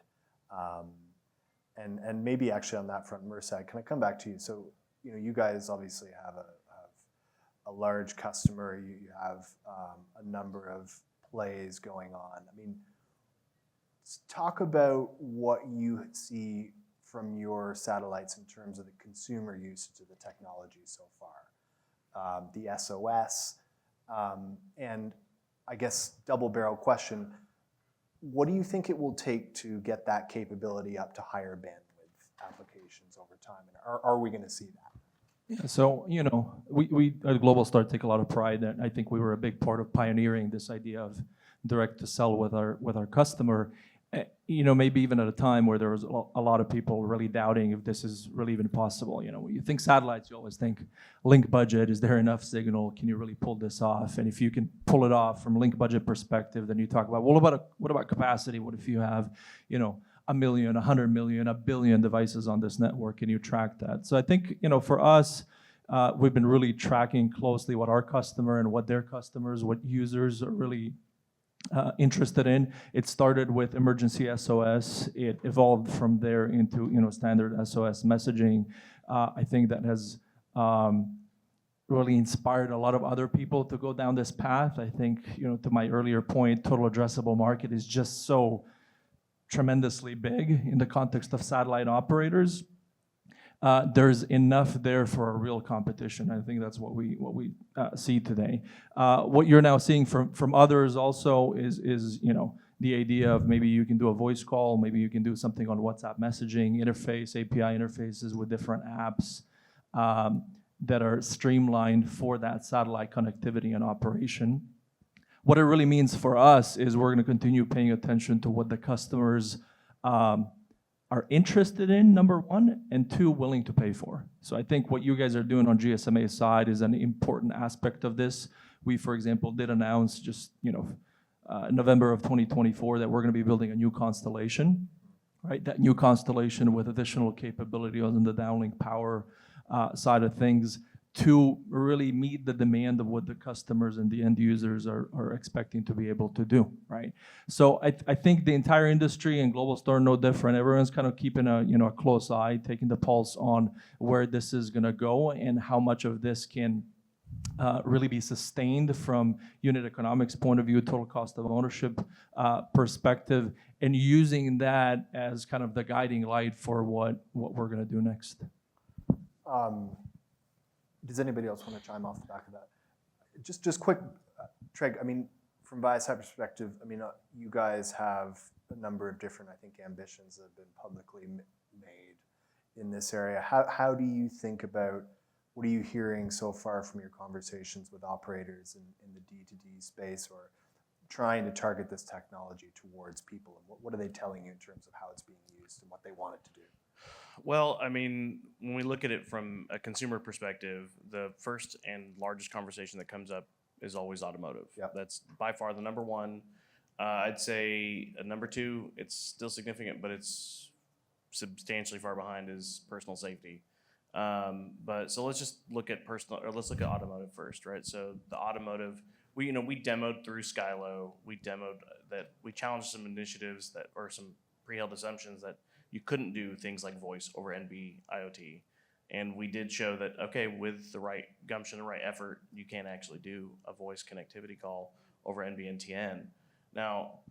A: And maybe actually on that front, Mirsad, can I come back to you? So, you guys obviously have a large customer, you have a number of plays going on. I mean, talk about what you see from your satellites in terms of the consumer usage of the technology so far. The SOS, and I guess double barrel question, what do you think it will take to get that capability up to higher bandwidth applications over time? And are we going to see that?
D: Yeah, so, we at Globalstar take a lot of pride, and I think we were a big part of pioneering this idea of direct to sell with our customer. Maybe even at a time where there was a lot of people really doubting if this is really even possible. When you think satellites, you always think link budget, is there enough signal? Can you really pull this off? And if you can pull it off from link budget perspective, then you talk about, well, what about capacity? What if you have, 1 million, 100 million, 1 billion devices on this network, and you track that? So I think, for us, we've been really tracking closely what our customer and what their customers, what users are really interested in. It started with emergency SOS. It evolved from there into standard SOS messaging. I think that has really inspired a lot of other people to go down this path. I think to my earlier point, total addressable market is just so tremendously big in the context of satellite operators. There's enough there for a real competition. I think that's what we see today. What you're now seeing from others also is the idea of maybe you can do a voice call, maybe you can do something on WhatsApp messaging interface, API interfaces with different apps that are streamlined for that satellite connectivity and operation. What it really means for us is we're going to continue paying attention to what the customers are interested in, number one, and two, willing to pay for. So I think what you guys are doing on GSMA side is an important aspect of this. We, for example, did announce just, November of 2024 that we're going to be building a new constellation, right? That new constellation with additional capability on the downlink power side of things to really meet the demand of what the customers and the end users are expecting to be able to do, right? So I think the entire industry and Globalstar no different. Everyone's kind of keeping a close eye, taking the pulse on where this is going to go and how much of this can really be sustained from unit economics point of view, total cost of ownership perspective, and using that as kind of the guiding light for what we're going to do next.
A: Does anybody else want to chime off the back of that? Just quick, Treg, I mean, from Viasat perspective, I mean, you guys have a number of different, I think, ambitions that have been publicly made in this area. How do you think about, what are you hearing so far from your conversations with operators in the D2D space, or trying to target this technology towards people? And what are they telling you in terms of how it's being used and what they want it to do?
F: Well, I mean, when we look at it from a consumer perspective, the first and largest conversation that comes up is always automotive.
A: Yep.
F: That's by far the number one. I'd say number two, it's still significant, but it's substantially far behind is personal safety. But so let's just look at let's look at automotive first, right? So the automotive, we demoed through Skylo. We demoed that, we challenged some initiatives that, or some pre-held assumptions that you couldn't do things like voice over NB IoT. And we did show that, okay, with the right gumption and right effort, you can actually do a voice connectivity call over NB NTN. Now,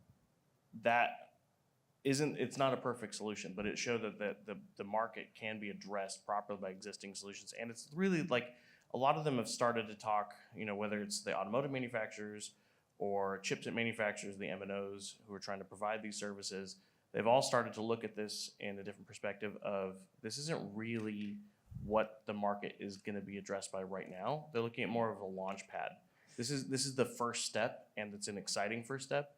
F: it's not a perfect solution, but it showed that the market can be addressed properly by existing solutions. And it's really like, a lot of them have started to talk, whether it's the automotive manufacturers or chipset manufacturers, the MNOs who are trying to provide these services, they've all started to look at this in a different perspective of this isn't really what the market is going to be addressed by right now. They're looking at more of a launch pad. This is the first step, and it's an exciting first step,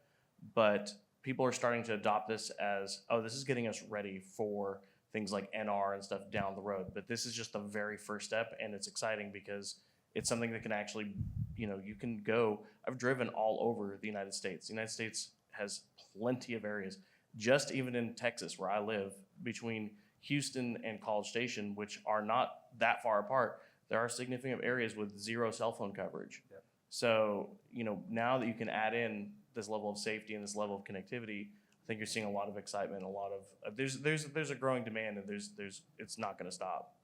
F: but people are starting to adopt this as, oh, this is getting us ready for things like NR and stuff down the road. But this is just the very first step, and it's exciting because it's something that can actually, you can go. I've driven all over the United States. The United States has plenty of areas. Just even in Texas, where I live, between Houston and College Station, which are not that far apart, there are significant areas with 0 cell phone coverage. Yep. So, now that you can add in this level of safety and this level of connectivity, I think you're seeing a lot of excitement, a lot of there's a growing demand, and it's not going to stop.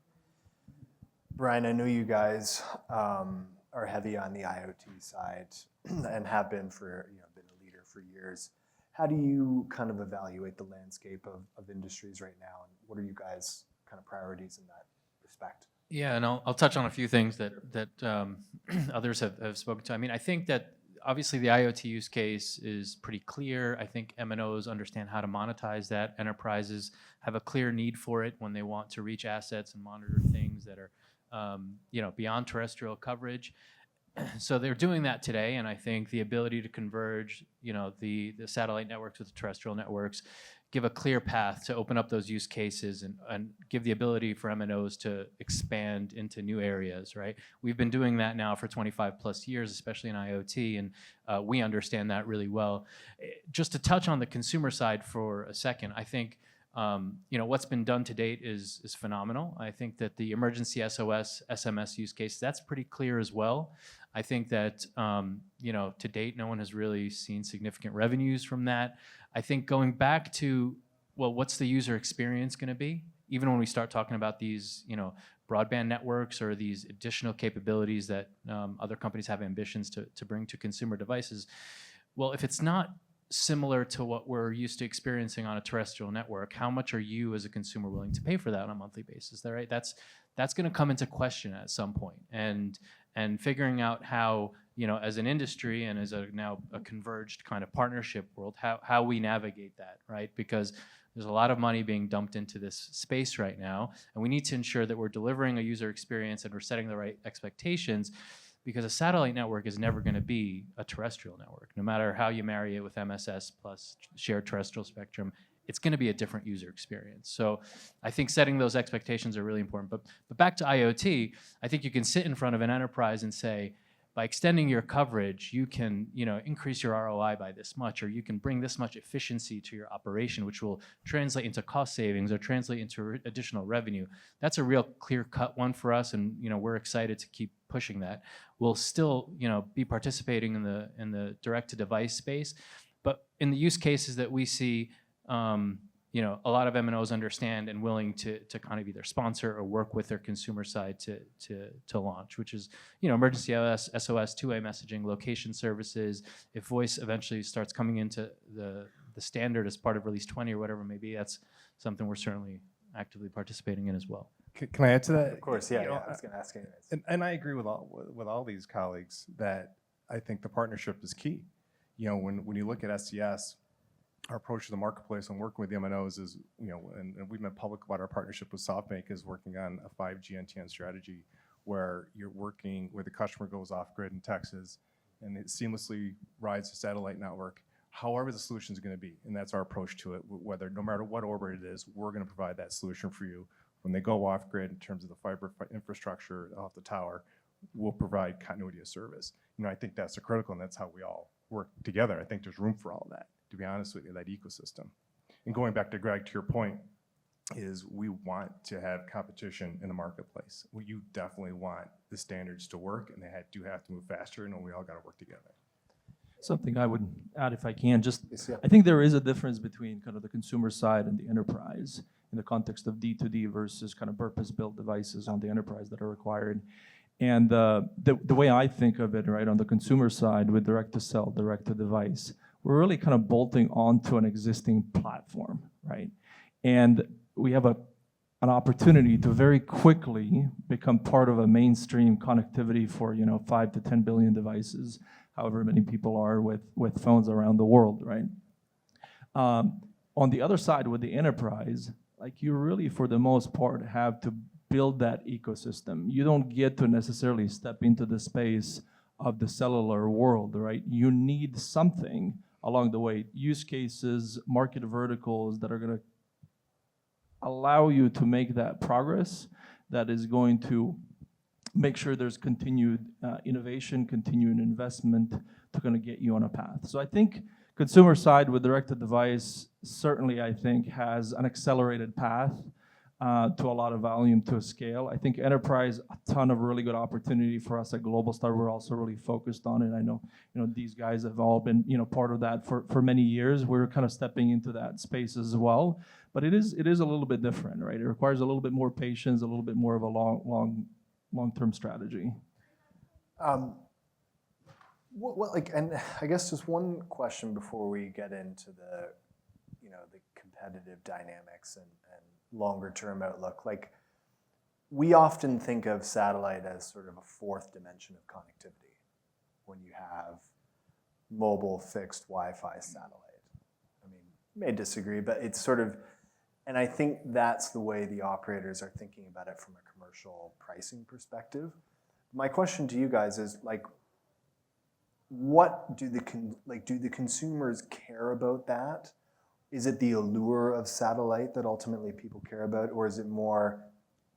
A: Brian, I know you guys are heavy on the IoT side and have been been a leader for years. How do you kind of evaluate the landscape of industries right now, and what are you guys' kind of priorities in that respect?
C: Yeah, and I'll touch on a few things that others have spoken to. I mean, I think that obviously the IoT use case is pretty clear. I think MNOs understand how to monetize that. Enterprises have a clear need for it when they want to reach assets and monitor things that are beyond terrestrial coverage. So they're doing that today, and I think the ability to converge, the satellite networks with the terrestrial networks, give a clear path to open up those use cases and give the ability for MNOs to expand into new areas, right? We've been doing that now for 25 plus years, especially in IoT, and we understand that really well. Just to touch on the consumer side for a second, I think what's been done to date is phenomenal. I think that the emergency SOS, SMS use case, that's pretty clear as well. I think that, to date, no one has really seen significant revenues from that. I think going back to, well, what's the user experience going to be? Even when we start talking about these, broadband networks or these additional capabilities that other companies have ambitions to bring to consumer devices, well, if it's not similar to what we're used to experiencing on a terrestrial network, how much are you as a consumer willing to pay for that on a monthly basis? Right? That's going to come into question at some point. And figuring out how, as an industry and as now a converged kind of partnership world, how we navigate that, right? Because there's a lot of money being dumped into this space right now, and we need to ensure that we're delivering a user experience and we're setting the right expectations, because a satellite network is never going to be a terrestrial network. No matter how you marry it with MSS plus shared terrestrial spectrum, it's going to be a different user experience. So I think setting those expectations are really important. But back to IoT, I think you can sit in front of an enterprise and say, by extending your coverage, you can increase your ROI by this much, or you can bring this much efficiency to your operation, which will translate into cost savings or translate into additional revenue. That's a real clear-cut one for us, and we're excited to keep pushing that. We'll still be participating in the direct-to-device space, but in the use cases that we see, a lot of MNOs understand and willing to kind of either sponsor or work with their consumer side to launch, which is, emergency SOS, two-way messaging, location services. If voice eventually starts coming into the standard as part of release 20 or whatever it may be, that's something we're certainly actively participating in as well.
E: Can I add to that?
A: Of course, yeah. I was going to ask anyways.
E: And I agree with all these colleagues that I think the partnership is key. When you look at SES, our approach to the marketplace and working with the MNOs is, and we've been public about our partnership with SoftBank, is working on a 5G NTN strategy where you're working where the customer goes off grid in Texas and it seamlessly rides the satellite network, however the solution is going to be. And that's our approach to it, no matter what orbit it is, we're going to provide that solution for you. When they go off grid in terms of the fiber infrastructure off the tower, we'll provide continuity of service. I think that's critical, and that's how we all work together. I think there's room for all of that, to be honest with you, that ecosystem. And going back to Greg, to your point, is we want to have competition in the marketplace. You definitely want the standards to work, and they do have to move faster, and we all got to work together.
D: Something I would add, if I can,
A: Yes, yeah.
D: I think there is a difference between kind of the consumer side and the enterprise in the context of D2D versus kind of purpose-built devices on the enterprise that are required. And the way I think of it, right, on the consumer side with direct-to-cell, direct-to-device, we're really kind of bolting onto an existing platform, right? And we have a an opportunity to very quickly become part of a mainstream connectivity for 5 to 10 billion devices, however many people are with phones around the world, right? On the other side, with the enterprise, like you really, for the most part, have to build that ecosystem. You don't get to necessarily step into the space of the cellular world, right? You need something along the way, use cases, market verticals that are going to allow you to make that progress, that is going to make sure there's continued innovation, continued investment to kind of get you on a path. So I think consumer side with direct-to-device certainly, I think, has an accelerated path to a lot of volume to scale. I think enterprise, a ton of really good opportunity for us at Globalstar. We're also really focused on it. I know, these guys have all been, part of that for many years. We're kind of stepping into that space as well. But it is a little bit different, right? It requires a little bit more patience, a little bit more of a long-term strategy.
A: And I guess just one question before we get into the competitive dynamics and longer term outlook. Like, we often think of satellite as sort of a fourth dimension of connectivity when you have mobile fixed Wi-Fi satellite. I mean, you may disagree, but it's sort of, and I think that's the way the operators are thinking about it from a commercial pricing perspective. My question to you guys is, like, what do the consumers care about that? Is it the allure of satellite that ultimately people care about, or is it more,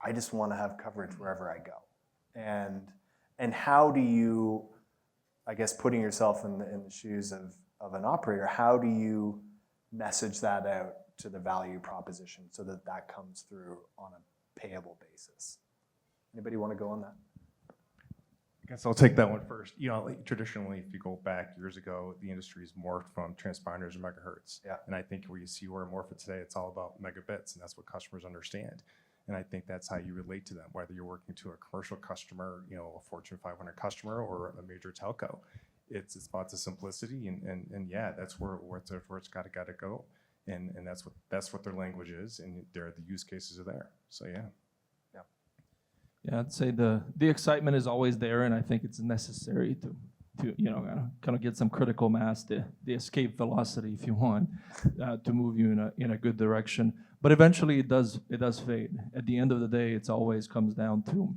A: I just want to have coverage wherever I go? And how do you, I guess, putting yourself in the shoes of an operator, how do you message that out to the value proposition so that that comes through on a payable basis? Anybody want to go on that?
E: I guess I'll take that one first. Traditionally, if you go back years ago, the industry's morphed from transponders to megahertz.
A: Yeah.
E: And I think where you see where morphed today, it's all about megabits, and that's what customers understand. And I think that's how you relate to them, whether you're working to a commercial customer, a Fortune 500 customer, or a major telco. It's about the simplicity, and yeah, that's where it's got to go, and that's what their language is, and the use cases are there. So yeah.
D: Yeah, I'd say the excitement is always there, and I think it's necessary to kind of get some critical mass, the escape velocity, if you want, to move you in a good direction. But eventually, it does fade. At the end of the day, it always comes down to,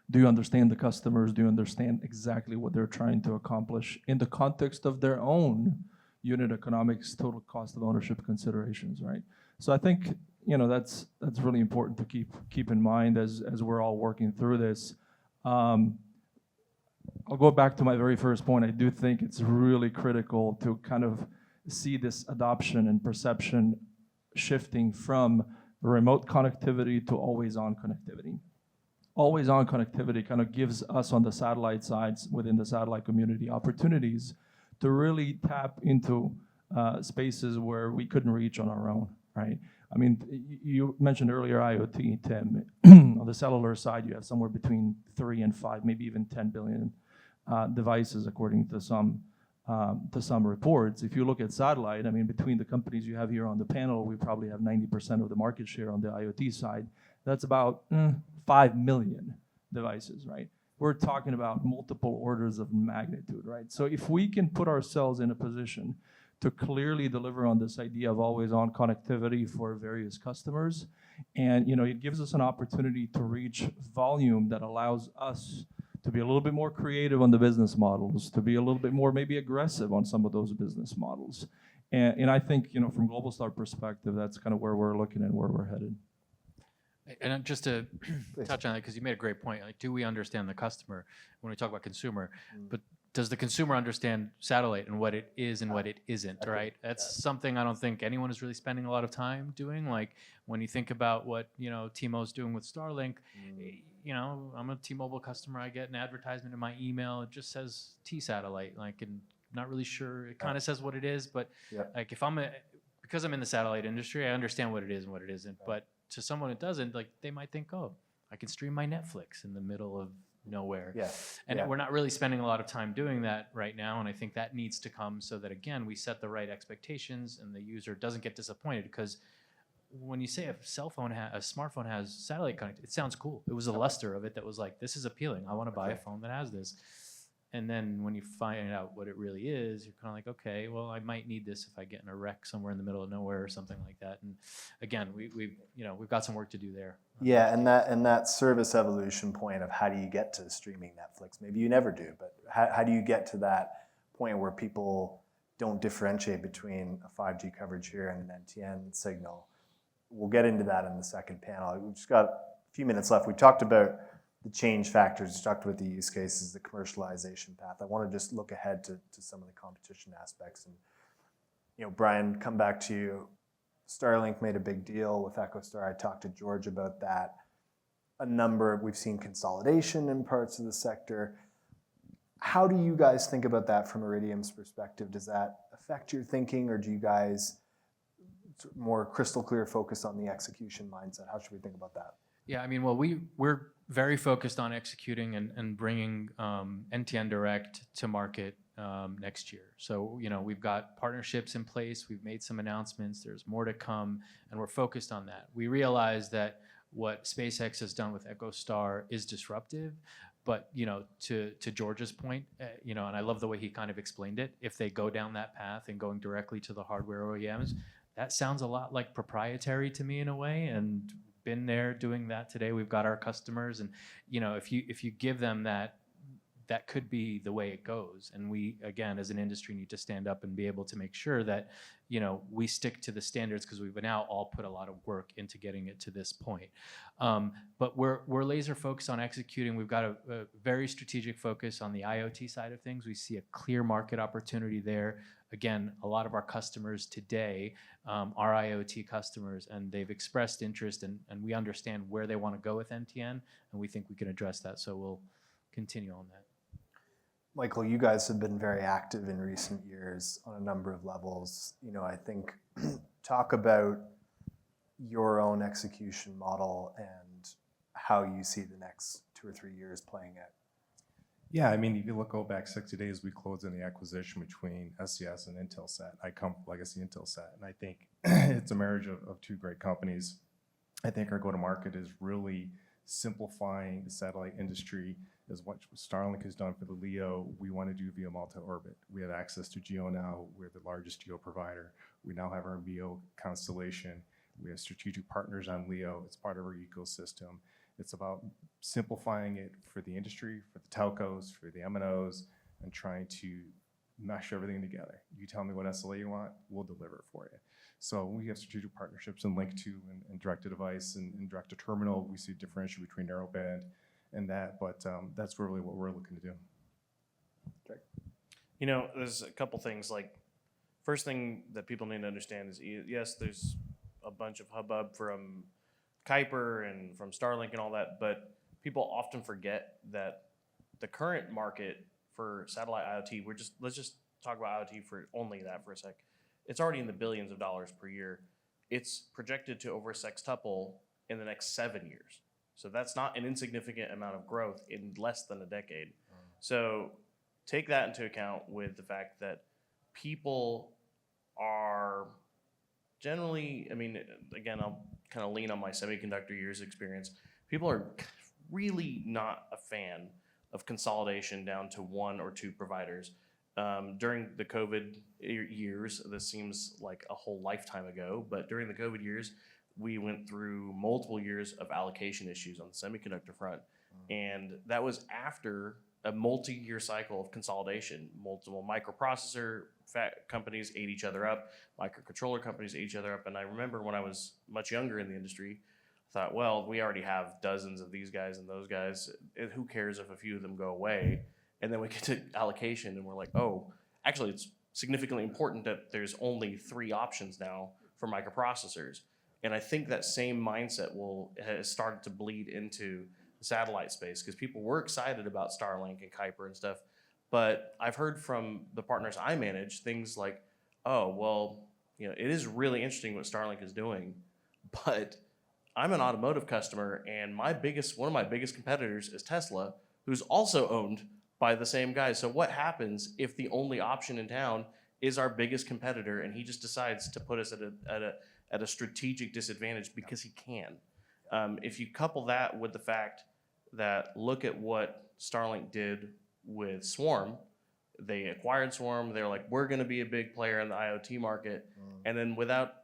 D: do you understand the customers? Do you understand exactly what they're trying to accomplish in the context of their own unit economics, total cost of ownership considerations, right? So I think that's really important to keep in mind as we're all working through this. I'll go back to my very first point. I do think it's really critical to kind of see this adoption and perception shifting from remote connectivity to always-on connectivity. Always-on connectivity kind of gives us on the satellite sides within the satellite community opportunities to really tap into spaces where we couldn't reach on our own, right? I mean, you mentioned earlier IoT, Tim. On the cellular side, you have somewhere between 3 and 5, maybe even 10 billion devices, according to some reports. If you look at satellite, I mean, between the companies you have here on the panel, we probably have 90% of the market share on the IoT side. That's about 5 million devices, right? We're talking about multiple orders of magnitude, right? So if we can put ourselves in a position to clearly deliver on this idea of always-on connectivity for various customers, and it gives us an opportunity to reach volume that allows us to be a little bit more creative on the business models, to be a little bit more maybe aggressive on some of those business models. And I think, from Globalstar perspective, that's kind of where we're looking and where we're headed.
C: And just to touch on that, because you made a great point, like, do we understand the customer when we talk about consumer? But does the consumer understand satellite and what it is and what it isn't, right? That's something I don't think anyone is really spending a lot of time doing. Like, when you think about what, T-Mo's doing with Starlink, I'm a T-Mobile customer. I get an advertisement in my email. It just says T-Satellite, like, and I'm not really sure. It kind of says what it is, but like, because I'm in the satellite industry, I understand what it is and what it isn't. But to someone who doesn't, like, they might think, oh, I can stream my Netflix in the middle of nowhere. And we're not really spending a lot of time doing that right now, and I think that needs to come so that, again, we set the right expectations and the user doesn't get disappointed, because when you say a smartphone has satellite connectivity, it sounds cool. It was a luster of it that was like, this is appealing. I want to buy a phone that has this. And then when you find out what it really is, you're kind of like, okay, well, I might need this if I get in a wreck somewhere in the middle of nowhere or something like that. And again, we've got some work to do there.
A: Yeah, and that service evolution point of how do you get to streaming Netflix? Maybe you never do, but how do you get to that point where people don't differentiate between a 5G coverage here and an NTN signal? We'll get into that in the second panel. We've just got a few minutes left. We talked about the change factors, we talked about the use cases, the commercialization path. I want to just look ahead to some of the competition aspects. And Brian, come back to you. Starlink made a big deal with EchoStar. I talked to George about that. We've seen consolidation in parts of the sector. How do you guys think about that from Iridium's perspective? Does that affect your thinking, or do you guys more crystal clear focus on the execution mindset? How should we think about that?
C: Yeah, I mean, well, we're very focused on executing and bringing NTN Direct to market next year. So, we've got partnerships in place. We've made some announcements. There's more to come, and we're focused on that. We realize that what SpaceX has done with EchoStar is disruptive, but, to George's point, and I love the way he kind of explained it, if they go down that path and going directly to the hardware OEMs, that sounds a lot like proprietary to me in a way, and been there doing that today. We've got our customers, and if you give them that could be the way it goes. And we, again, as an industry, need to stand up and be able to make sure that we stick to the standards, because we've now all put a lot of work into getting it to this point. But we're laser focused on executing. We've got a very strategic focus on the IoT side of things. We see a clear market opportunity there. Again, a lot of our customers today are IoT customers, and they've expressed interest, and we understand where they want to go with NTN, and we think we can address that. So we'll continue on that.
A: Michael, you guys have been very active in recent years on a number of levels. I think talk about your own execution model and how you see the next 2 or 3 years playing out.
E: Yeah, I mean, if you go back 60 days, we closed in the acquisition between SES and Intelsat. I come from legacy Intelsat, and I think it's a marriage of two great companies. I think our go-to-market is really simplifying the satellite industry, is what Starlink has done for the LEO. We want to do via multi-orbit. We have access to GEO now. We're the largest GEO provider. We now have our MEO constellation. We have strategic partners on LEO. It's part of our ecosystem. It's about simplifying it for the industry, for the telcos, for the MNOs, and trying to mesh everything together. You tell me what SLA you want, we'll deliver it for you. So we have strategic partnerships in Link 2 and direct-to-device and direct-to-terminal. We see a differential between narrowband and that, but that's really what we're looking to do.
A: Okay.
F: There's a couple things. Like, first thing that people need to understand is, yes, there's a bunch of hubbub from Kuiper and from Starlink and all that, but people often forget that the current market for satellite IoT, let's just talk about IoT for only that for a sec. It's already in the billions of dollars per year. It's projected to over sextuple in the next 7 years. So that's not an insignificant amount of growth in less than a decade. So take that into account with the fact that people are generally, again, I'll kind of lean on my semiconductor years experience. People are really not a fan of consolidation down to 1 or 2 providers. During the COVID years, this seems like a whole lifetime ago, but during the COVID years, we went through multiple years of allocation issues on the semiconductor front. And that was after a multi-year cycle of consolidation. Multiple microprocessor companies ate each other up, microcontroller companies ate each other up. And I remember when I was much younger in the industry, I thought, well, we already have dozens of these guys and those guys. Who cares if a few of them go away? And then we get to allocation and we're like, oh, actually it's significantly important that there's only 3 options now for microprocessors. And I think that same mindset has started to bleed into the satellite space, because people were excited about Starlink and Kuiper and stuff. But I've heard from the partners I manage things like, oh, well, it is really interesting what Starlink is doing, but I'm an automotive customer, and one of my biggest competitors is Tesla, who's also owned by the same guys. So what happens if the only option in town is our biggest competitor, and he just decides to put us at at a strategic disadvantage because he can. If you couple that with the fact that look at what Starlink did with Swarm, they acquired Swarm. They're like, we're going to be a big player in the IoT market. And then without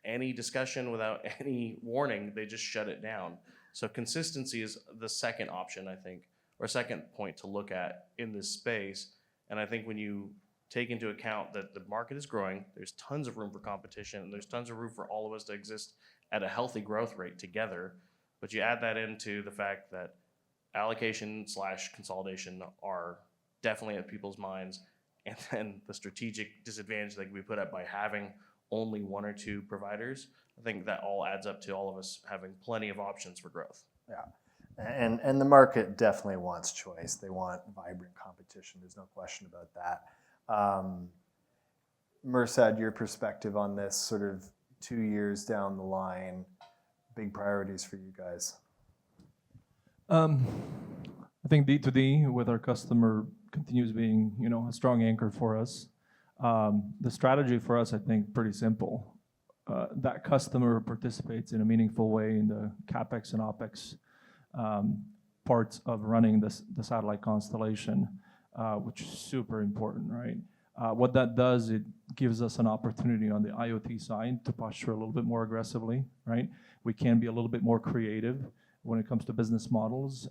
F: any discussion, without any warning, they just shut it down. So consistency is the second option, I think, or second point to look at in this space. And I think when you take into account that the market is growing, there's tons of room for competition, and there's tons of room for all of us to exist at a healthy growth rate together. But you add that into the fact that allocation/consolidation are definitely at people's minds, and then the strategic disadvantage that can be put up by having only one or two providers. I think that all adds up to all of us having plenty of options for growth.
A: Yeah, and the market definitely wants choice. They want vibrant competition. There's no question about that. Mirsad, your perspective on this sort of 2 years down the line, big priorities for you guys?
D: I think D2D with our customer continues being, a strong anchor for us. The strategy for us, I think, pretty simple. That customer participates in a meaningful way in the CapEx and OpEx parts of running the satellite constellation, which is super important, right? What that does, it gives us an opportunity on the IoT side to posture a little bit more aggressively, right? We can be a little bit more creative when it comes to business models.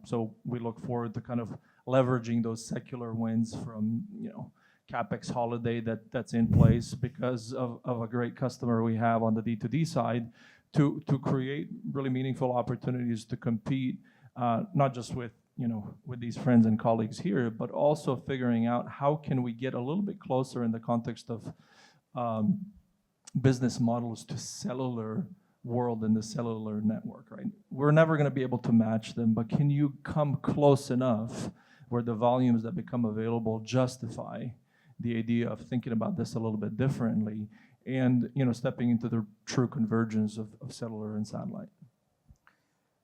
D: So we look forward to kind of leveraging those secular wins from, CapEx holiday that's in place because of a great customer we have on the D2D side to create really meaningful opportunities to compete, not just with these friends and colleagues here, but also figuring out how can we get a little bit closer in the context of business models to cellular world and the cellular network, right? We're never going to be able to match them, but can you come close enough where the volumes that become available justify the idea of thinking about this a little bit differently and stepping into the true convergence of cellular and satellite?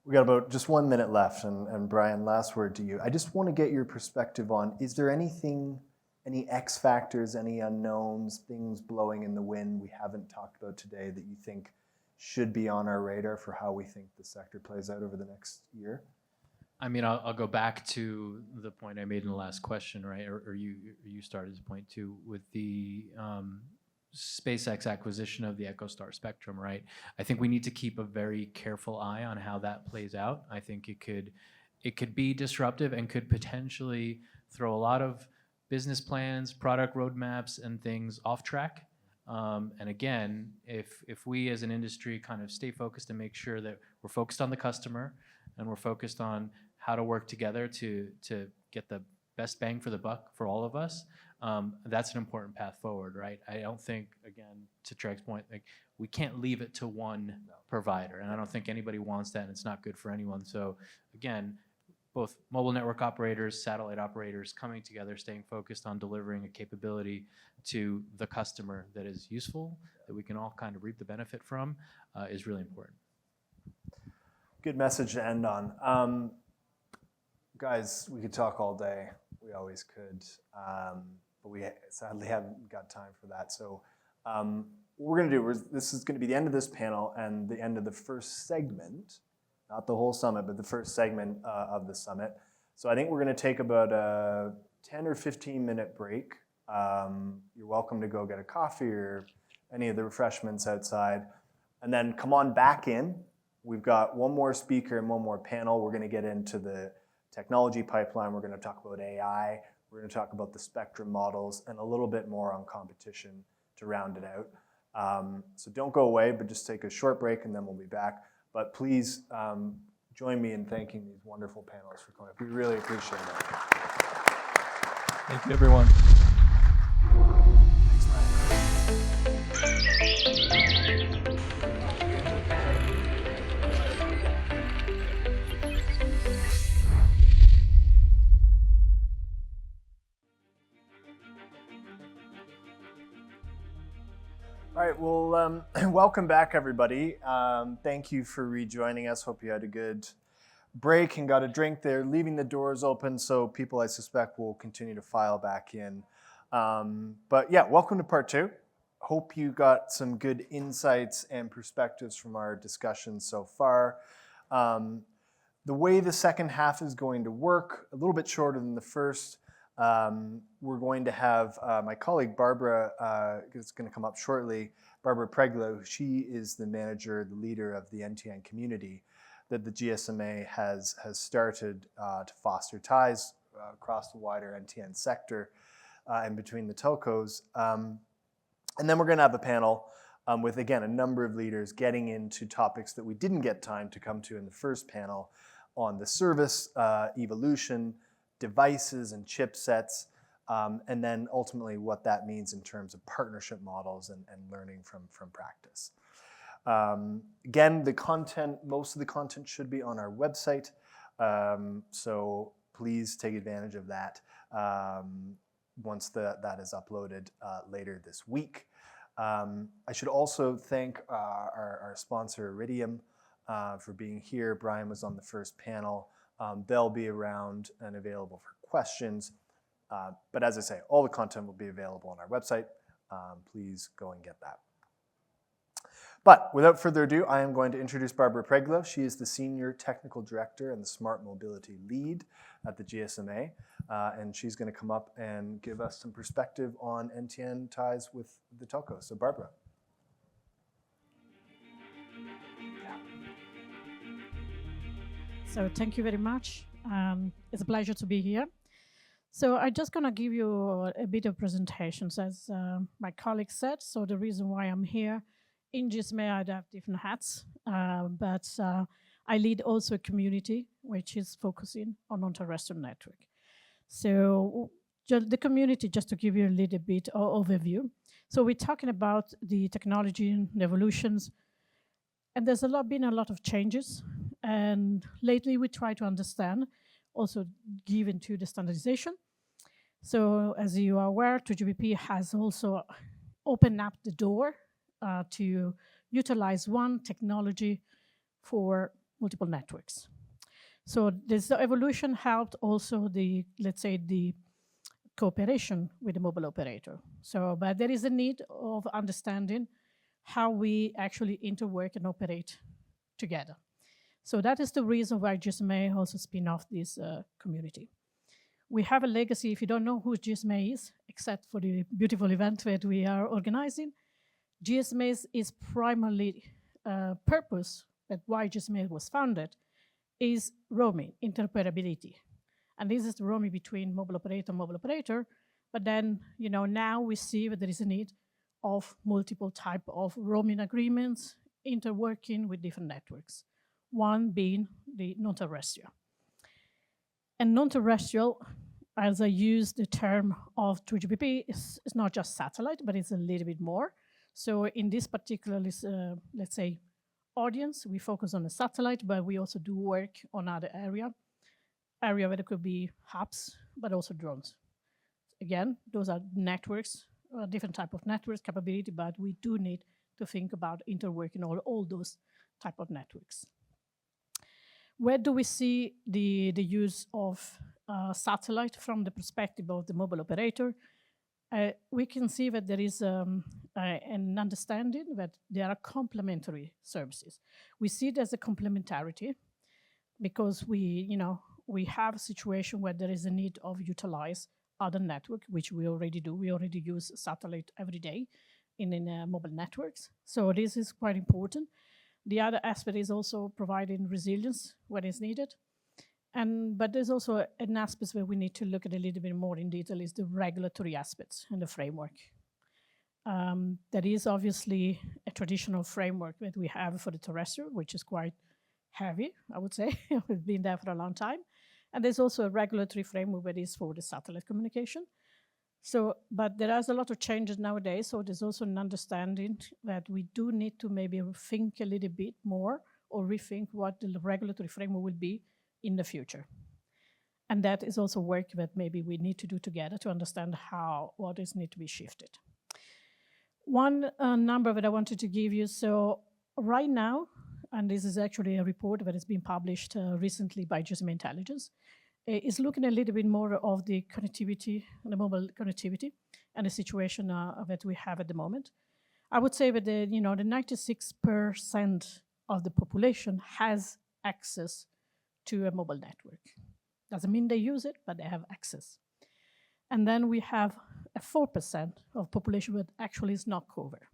A: We got about just 1 minute left, and Brian, last word to you. I just want to get your perspective on, is there anything, any X factors, any unknowns, things blowing in the wind we haven't talked about today that you think should be on our radar for how we think the sector plays out over the next year?
C: I mean, I'll go back to the point I made in the last question, right? Or you started to point to with the SpaceX acquisition of the EchoStar spectrum, right? I think we need to keep a very careful eye on how that plays out. I think it could be disruptive and could potentially throw a lot of business plans, product roadmaps, and things off track. And again, if we as an industry kind of stay focused and make sure that we're focused on the customer and we're focused on how to work together to get the best bang for the buck for all of us, that's an important path forward, right? I don't think, again, to Treg's point, like we can't leave it to one provider, and I don't think anybody wants that, and it's not good for anyone. So again, both mobile network operators, satellite operators coming together, staying focused on delivering a capability to the customer that is useful, that we can all kind of reap the benefit from, is really important.
A: Good message to end on. Guys, we could talk all day. We always could. But we sadly haven't got time for that. So what we're going to do, this is going to be the end of this panel and the end of the first segment, not the whole summit, but the first segment of the summit. So I think we're going to take about a 10 or 15 minute break. You're welcome to go get a coffee or any of the refreshments outside. And then come on back in. We've got one more speaker and one more panel. We're going to get into the technology pipeline. We're going to talk about AI. We're going to talk about the spectrum models and a little bit more on competition to round it out. So don't go away, but just take a short break and then we'll be back. But please join me in thanking these wonderful panelists for coming up. We really appreciate it.
D: Thank you, everyone.
A: Thanks, Brian. All right, well, welcome back, everybody. Thank you for rejoining us. Hope you had a good break and got a drink there. Leaving the doors open, so people, I suspect, will continue to file back in. But yeah, welcome to part two. hope you got some good insights and perspectives from our discussion so far. The way the second half is going to work, a little bit shorter than the first, we're going to have my colleague Barbara, is going to come up shortly, Barbara Preglo. She is the manager, the leader of the NTN community that the GSMA has started to foster ties across the wider NTN sector and between the telcos. And then we're going to have a panel with, again, a number of leaders getting into topics that we didn't get time to come to in the first panel on the service evolution, devices and chipsets, and then ultimately what that means in terms of partnership models and learning from practice. Again, the content, most of the content should be on our website, so please take advantage of that once that is uploaded later this week. I should also thank our sponsor, Iridium, for being here. Brian was on the first panel. They'll be around and available for questions. But as I say, all the content will be available on our website. Please go and get that. But without further ado, I am going to introduce Barbara Preglo. She is the Senior Technical Director and the Smart Mobility Lead at the GSMA. And she's going to come up and give us some perspective on NTN ties with the telco. So Barbara.
G: So thank you very much. It's a pleasure to be here. So I'm just going to give you a bit of presentations, as my colleague said. So the reason why I'm here in GSMA, I have different hats, but I lead also a community which is focusing on non-terrestrial network. So the community, just to give you a little bit of overview. So we're talking about the technology and the evolutions, and there's been a lot of changes. And lately we try to understand, also given to the standardization. So as you are aware, 2GPP has also opened up the door to utilize one technology for multiple networks. So this evolution helped also let's say the cooperation with the mobile operator. So, but there is a need of understanding how we actually interwork and operate together. So that is the reason why GSMA also spin off this community. We have a legacy. If you don't know who GSMA is, except for the beautiful event that we are organizing, GSMA is primarily purpose that why GSMA was founded is roaming, interoperability. And this is the roaming between mobile operator and mobile operator. But then, now we see that there is a need of multiple type of roaming agreements, interworking with different networks. One being the non-terrestrial. And non-terrestrial, as I use the term of 2GPP, is not just satellite, but it's a little bit more. So in this particular, let's say, audience, we focus on the satellite, but we also do work on other area where it could be hubs, but also drones. Again, those are networks, different type of networks, capability, but we do need to think about interworking all those type of networks. Where do we see the use of satellite from the perspective of the mobile operator? We can see that there is an understanding that there are complementary services. We see it as a complementarity because we have a situation where there is a need of utilize other network, which we already do. We already use satellite every day in mobile networks. So this is quite important. The other aspect is also providing resilience when it's needed. But there's also an aspect where we need to look at a little bit more in detail is the regulatory aspects and the framework. There is obviously a traditional framework that we have for the terrestrial, which is quite heavy, I would say. We've been there for a long time. And there's also a regulatory framework that is for the satellite communication. So, but there is a lot of changes nowadays, so there's also an understanding that we do need to maybe think a little bit more or rethink what the regulatory framework will be in the future. And that is also work that maybe we need to do together to understand what is need to be shifted. One number that I wanted to give you, so right now, and this is actually a report that has been published recently by GSMA Intelligence, is looking a little bit more of the connectivity, the mobile connectivity, and the situation that we have at the moment. I would say that the 96% of the population has access to a mobile network. Doesn't mean they use it, but they have access. And then we have a 4% of population that actually is not covered.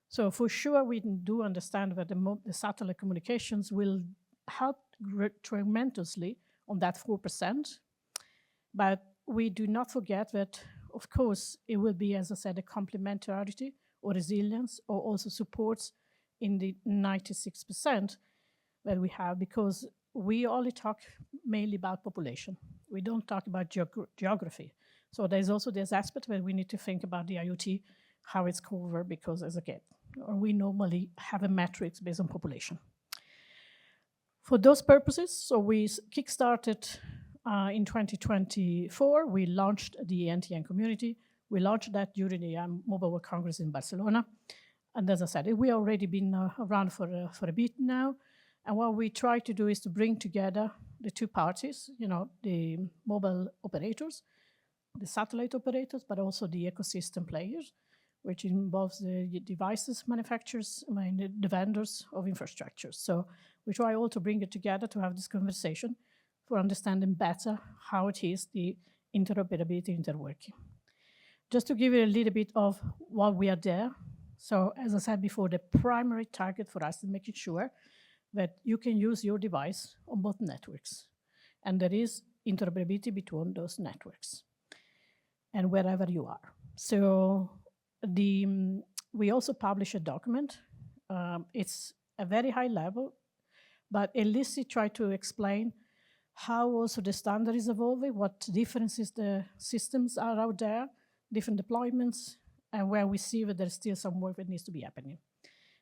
G: So for sure, we do understand that the satellite communications will help tremendously on that 4%. But we do not forget that, of course, it will be, as I said, a complementarity or resilience or also supports in the 96% that we have, because we only talk mainly about population. We don't talk about geography. So there's also this aspect where we need to think about the IoT, how it's covered, because we normally have a matrix based on population. For those purposes, so we kickstarted in 2024, we launched the NTN community. We launched that during the Mobile World Congress in Barcelona. And as I said, we already been around for a bit now. And what we try to do is to bring together the two parties, the mobile operators, the satellite operators, but also the ecosystem players, which involves the devices manufacturers, the vendors of infrastructure. So we try all to bring it together to have this conversation for understanding better how it is the interoperability interworking. Just to give you a little bit of what we are there. So as I said before, the primary target for us is making sure that you can use your device on both networks. And there is interoperability between those networks and wherever you are. So we also publish a document. It's a very high level, but at least we try to explain how also the standard is evolving, what differences the systems are out there, different deployments, and where we see that there's still some work that needs to be happening.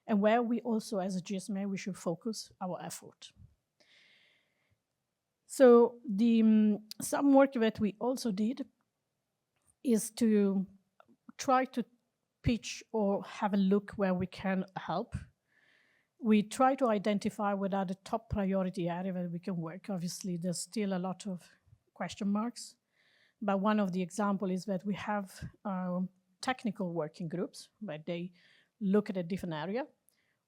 G: And where we also, as a GSMA, we should focus our effort. So some work that we also did is to try to pitch or have a look where we can help. We try to identify what are the top priority areas where we can work. Obviously, there's still a lot of question marks. But one of the examples is that we have technical working groups where they look at a different area.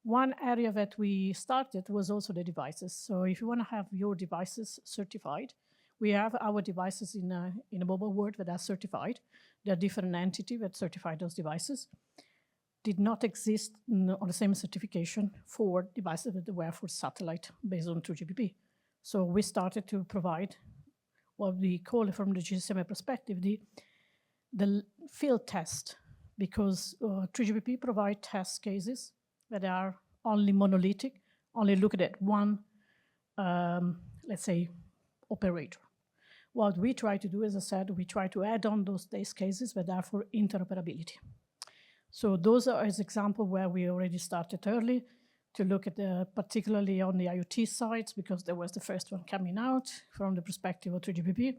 G: One area that we started was also the devices. So if you want to have your devices certified, we have our devices in a mobile world that are certified. There are different entities that certify those devices. Did not exist on the same certification for devices that were for satellite based on 2GPP. So we started to provide what we call it from the GSMA perspective, the field test, because 3GPP provide test cases that are only monolithic, only look at one, let's say, operator. What we try to do, as I said, we try to add on those test cases that are for interoperability. So those are as example where we already started early to look at particularly on the IoT sides, because there was the first one coming out from the perspective of 3GPP.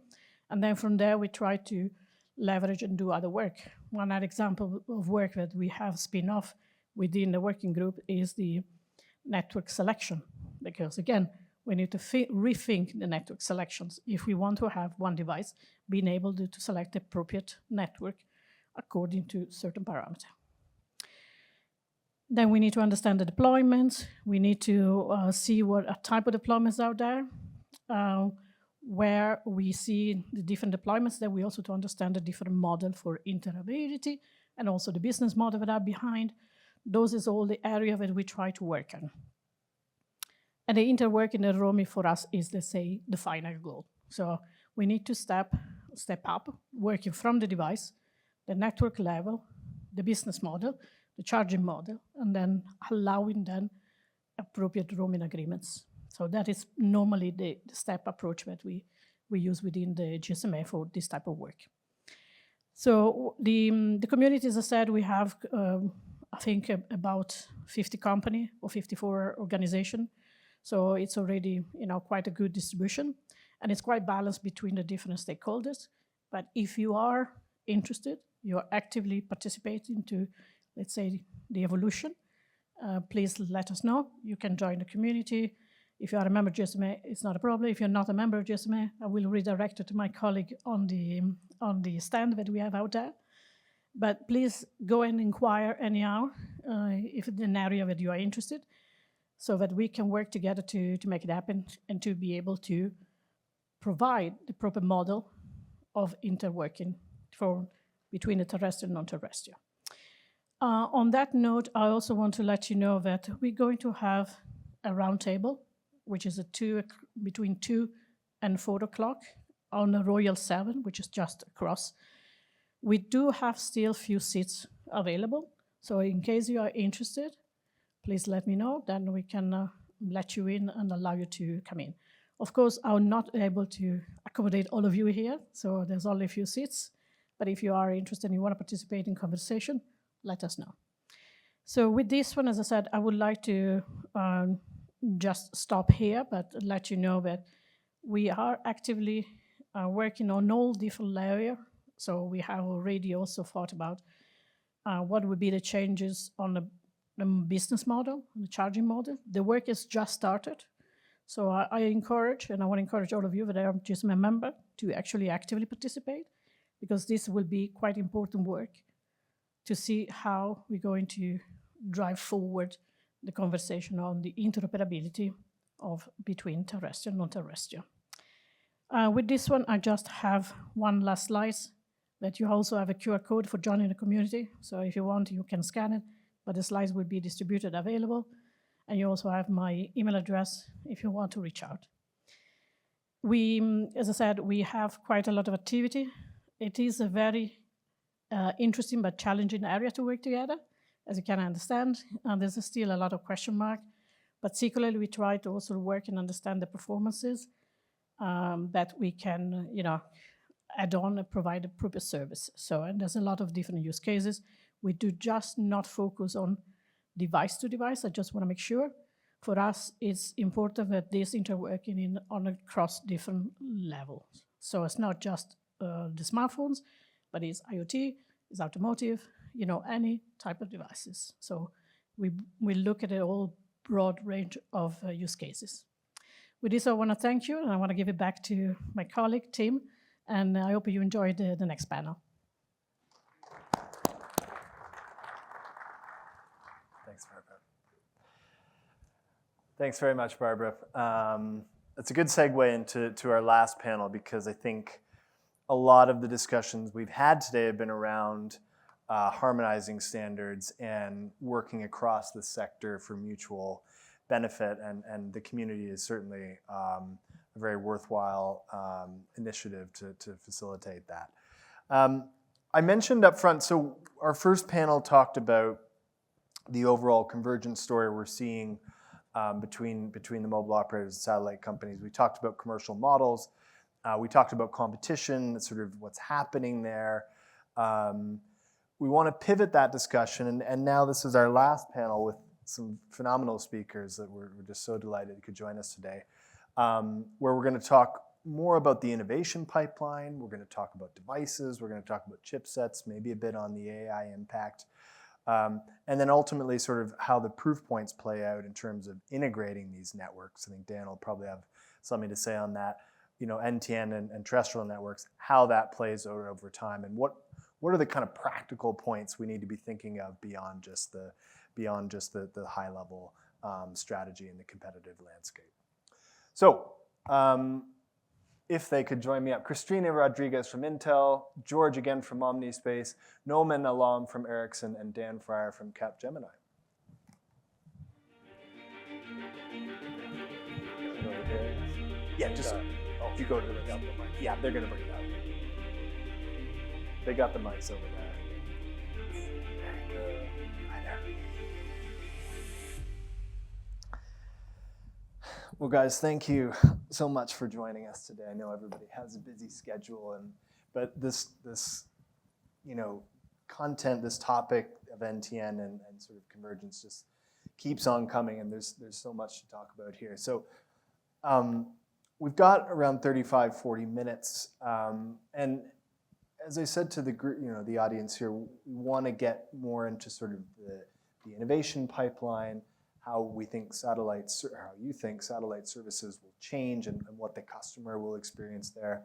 G: And then from there, we try to leverage and do other work. One other example of work that we have spin off within the working group is the network selection. Because again, we need to rethink the network selections if we want to have one device being able to select the appropriate network according to certain parameters. Then we need to understand the deployments. We need to see what type of deployments are there, where we see the different deployments. Then we also to understand the different model for interoperability and also the business model that are behind. Those is all the area that we try to work on. And the interworking and roaming for us is, let's say, the final goal. So we need to step up, working from the device, the network level, the business model, the charging model, and then allowing then appropriate roaming agreements. So that is normally the step approach that we use within the GSMA for this type of work. So the community, as I said, we have, I think, about 50 company or 54 organization. So it's already, quite a good distribution, and it's quite balanced between the different stakeholders. But if you are interested, you are actively participating to, let's say, the evolution, please let us know. You can join the community. If you are a member of GSMA, it's not a problem. If you're not a member of GSMA, I will redirect it to my colleague on the stand that we have out there. But please go and inquire anyhow if it's an area that you are interested, so that we can work together to make it happen and to be able to provide the proper model of interworking between the terrestrial and non-terrestrial. On that note, I also want to let you know that we're going to have a roundtable, which is between 2 and 4 o'clock on the Royal 7, which is just across. We do have still few seats available, so in case you are interested, please let me know, then we can let you in and allow you to come in. Of course, I'm not able to accommodate all of you here, so there's only a few seats, but if you are interested and you want to participate in conversation, let us know. So with this one, as I said, I would like to just stop here, but let you know that we are actively working on all different areas. So we have already also thought about what would be the changes on the business model, the charging model. The work is just started. So I encourage, and I want to encourage all of you that are GSMA member to actually actively participate, because this will be quite important work to see how we're going to drive forward the conversation on the interoperability between terrestrial and non-terrestrial. With this one, I just have one last slide, that you also have a QR code for joining the community. So if you want, you can scan it, but the slides will be distributed available. And you also have my email address if you want to reach out. As I said, we have quite a lot of activity. It is a very interesting but challenging area to work together, as you can understand. And there's still a lot of question mark. Particularly, we try to also work and understand the performances that we can, add on and provide a proper service. So, and there's a lot of different use cases. We do just not focus on device to device. I just want to make sure. For us, it's important that this interworking across different levels. So it's not just the smartphones, but it's IoT, it's automotive, any type of devices. So we look at a whole broad range of use cases. With this, I want to thank you, and I want to give it back to my colleague, Tim, and I hope you enjoyed the next panel.
A: Thanks, Barbara. Thanks very much, Barbara. That's a good segue into our last panel, because I think a lot of the discussions we've had today have been around harmonizing standards and working across the sector for mutual benefit, and the community is certainly a very worthwhile initiative to facilitate that. I mentioned up front, so our first panel talked about the overall convergence story we're seeing between the mobile operators and satellite companies. We talked about commercial models. We talked about competition, sort of what's happening there. We want to pivot that discussion, and now this is our last panel with some phenomenal speakers that we're just so delighted you could join us today, where we're going to talk more about the innovation pipeline. We're going to talk about devices. We're going to talk about chipsets, maybe a bit on the AI impact. And then ultimately sort of how the proof points play out in terms of integrating these networks. I think Dan will probably have something to say on that. NTN and terrestrial networks, how that plays out over time, and what are the kind of practical points we need to be thinking of beyond just the high level strategy in the competitive landscape. So if they could join me up. Cristina Rodriguez from Intel, George again from Omnispace, Noman Alam from Ericsson, and Dan Fryer from Capgemini. Yeah, just if you go to the mic. Yeah, they're going to bring it up. They got the mics over there. Hi there. Well, guys, thank you so much for joining us today. I know everybody has a busy schedule, but this content, this topic of NTN and sort of convergence just keeps on coming, and there's so much to talk about here. So we've got around 35, 40 minutes, and as I said to the group, the audience here, we want to get more into sort of the innovation pipeline, how you think satellite services will change, and what the customer will experience there.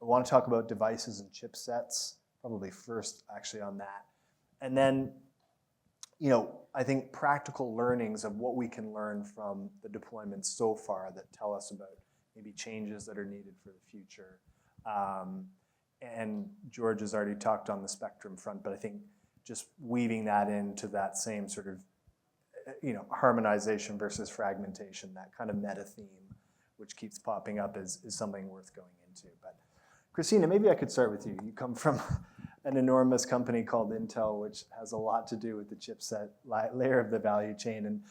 A: I want to talk about devices and chipsets, probably first actually on that. And then, I think practical learnings of what we can learn from the deployments so far that tell us about maybe changes that are needed for the future. And George has already talked on the spectrum front, but I think just weaving that into that same sort of, harmonization versus fragmentation, that kind of meta theme, which keeps popping up is something worth going into. But Christina, maybe I could start with you. You come from an enormous company called Intel, which has a lot to do with the chipset layer of the value chain. And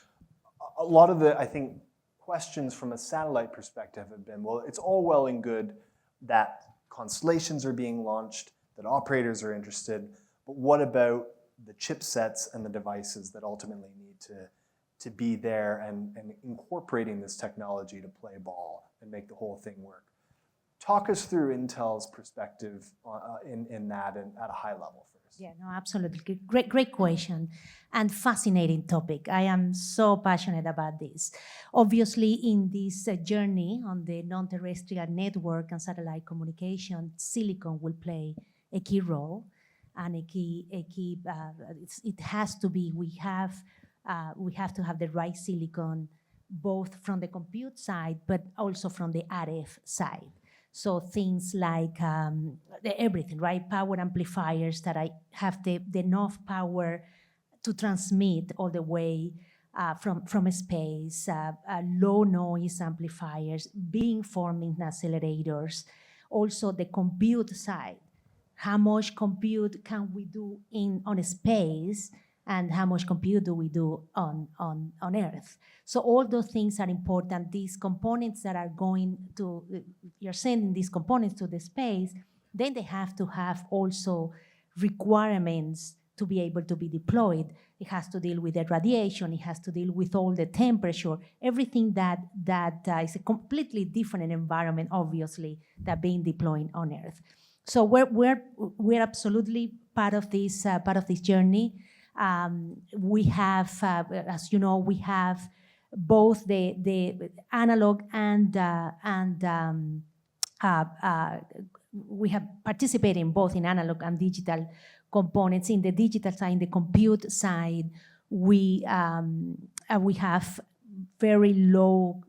A: a lot of the, I think, questions from a satellite perspective have been, well, it's all well and good that constellations are being launched, that operators are interested, but what about the chipsets and the devices that ultimately need to be there and incorporating this technology to play ball and make the whole thing work? Talk us through Intel's perspective in that and at a high level first.
H: Yeah, no, absolutely. Great question and fascinating topic. I am so passionate about this. Obviously, in this journey on the non-terrestrial network and satellite communication, silicon will play a key role and it has to be, we have to have the right silicon, both from the compute side, but also from the RF side. So things like everything, right? Power amplifiers that I have the enough power to transmit all the way from space, low noise amplifiers, beamforming accelerators, also the compute side. How much compute can we do on space, and how much compute do we do on Earth? So all those things are important. These components that are going to, you're sending these components to the space, then they have to have also requirements to be able to be deployed. It has to deal with the radiation, it has to deal with all the temperature, everything that is a completely different environment, obviously, that being deployed on Earth. So we're absolutely part of this journey. We have, as you know, we have both the analog and we have participated in both in analog and digital components. In the digital side, in the compute side, we have very low